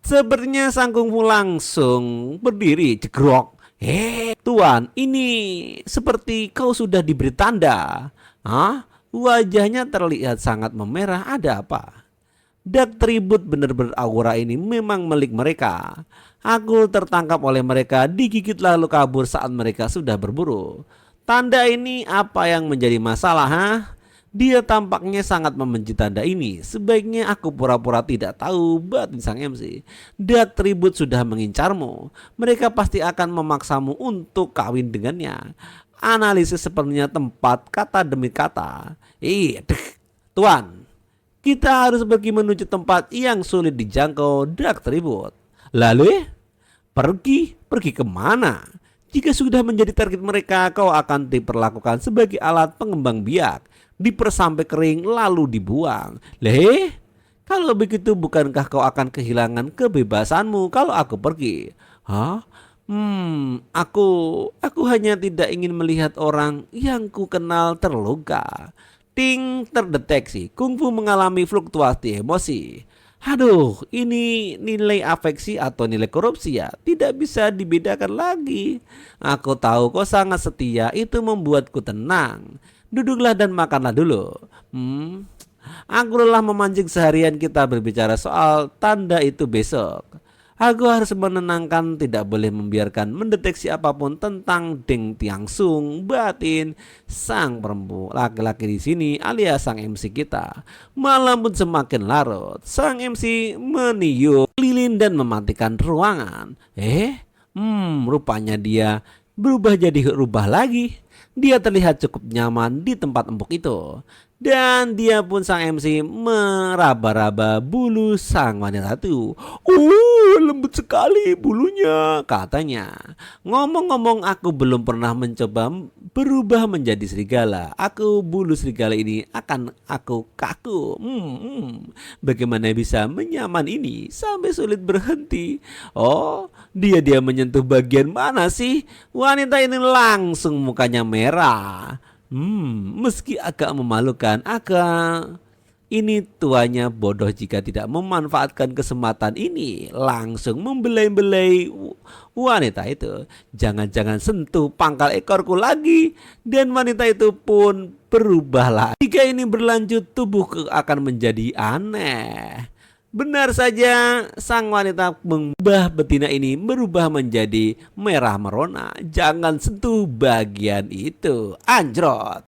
Sepertinya sang kungfu langsung berdiri, jegrok. Tuan, ini seperti kau sudah diberi tanda. Wajahnya terlihat sangat memerah, ada apa? Dark Tribute benar-benar aura ini memang milik mereka. Aku tertangkap oleh mereka, digigit lalu kabur saat mereka sudah berburu. Tanda ini apa yang menjadi masalah, ha? Dia tampaknya sangat membenci tanda ini. Sebaiknya aku pura-pura tidak tahu, batin sang MC. Dark Tribute sudah mengincarmu. Mereka pasti akan memaksamu untuk kawin dengannya. Analisis sepenuhnya tempat, kata demi kata. Tuan, kita harus pergi menuju tempat yang sulit dijangkau, Dark Tribute. Lalu, pergi kemana? Jika sudah menjadi target mereka, kau akan diperlakukan sebagai alat pengembang biak, diper sampai kering lalu dibuang. Kalau begitu bukankah kau akan kehilangan kebebasanmu kalau aku pergi? Aku hanya tidak ingin melihat orang yang ku kenal terluka. Ting, terdeteksi kungfu mengalami fluktuasi emosi. Ini nilai afeksi atau nilai korupsi ya, tidak bisa dibedakan lagi. Aku tahu kau sangat setia, itu membuatku tenang. Duduklah dan makanlah dulu. Aku lelah memancing seharian, kita berbicara soal tanda itu besok. Aku harus menenangkan, tidak boleh membiarkan mendeteksi apapun tentang Deng Tiangsung, batin sang perempuan laki-laki di sini alias sang MC kita. Malam pun semakin larut. Sang MC meniup lilin dan mematikan ruangan. Rupanya dia berubah jadi rubah lagi. Dia terlihat cukup nyaman di tempat empuk itu. Dan dia pun sang MC meraba-raba bulu sang wanita itu. Lembut sekali bulunya, katanya. Ngomong-ngomong, aku belum pernah mencoba berubah menjadi serigala. Bulu serigala ini akan aku kaku. Bagaimana bisa menyaman ini sampai sulit berhenti? Dia menyentuh bagian mana sih? Wanita ini langsung mukanya merah. Meski agak memalukan, ini tuanya bodoh jika tidak memanfaatkan kesempatan ini. Langsung membelai-belai wanita itu. Jangan-jangan sentuh pangkal ekorku lagi. Dan wanita itu pun berubahlah. Jika ini berlanjut, tubuhku akan menjadi aneh. Benar saja, sang wanita mengubah betina ini berubah menjadi merah merona. Jangan sentuh bagian itu, anjrot.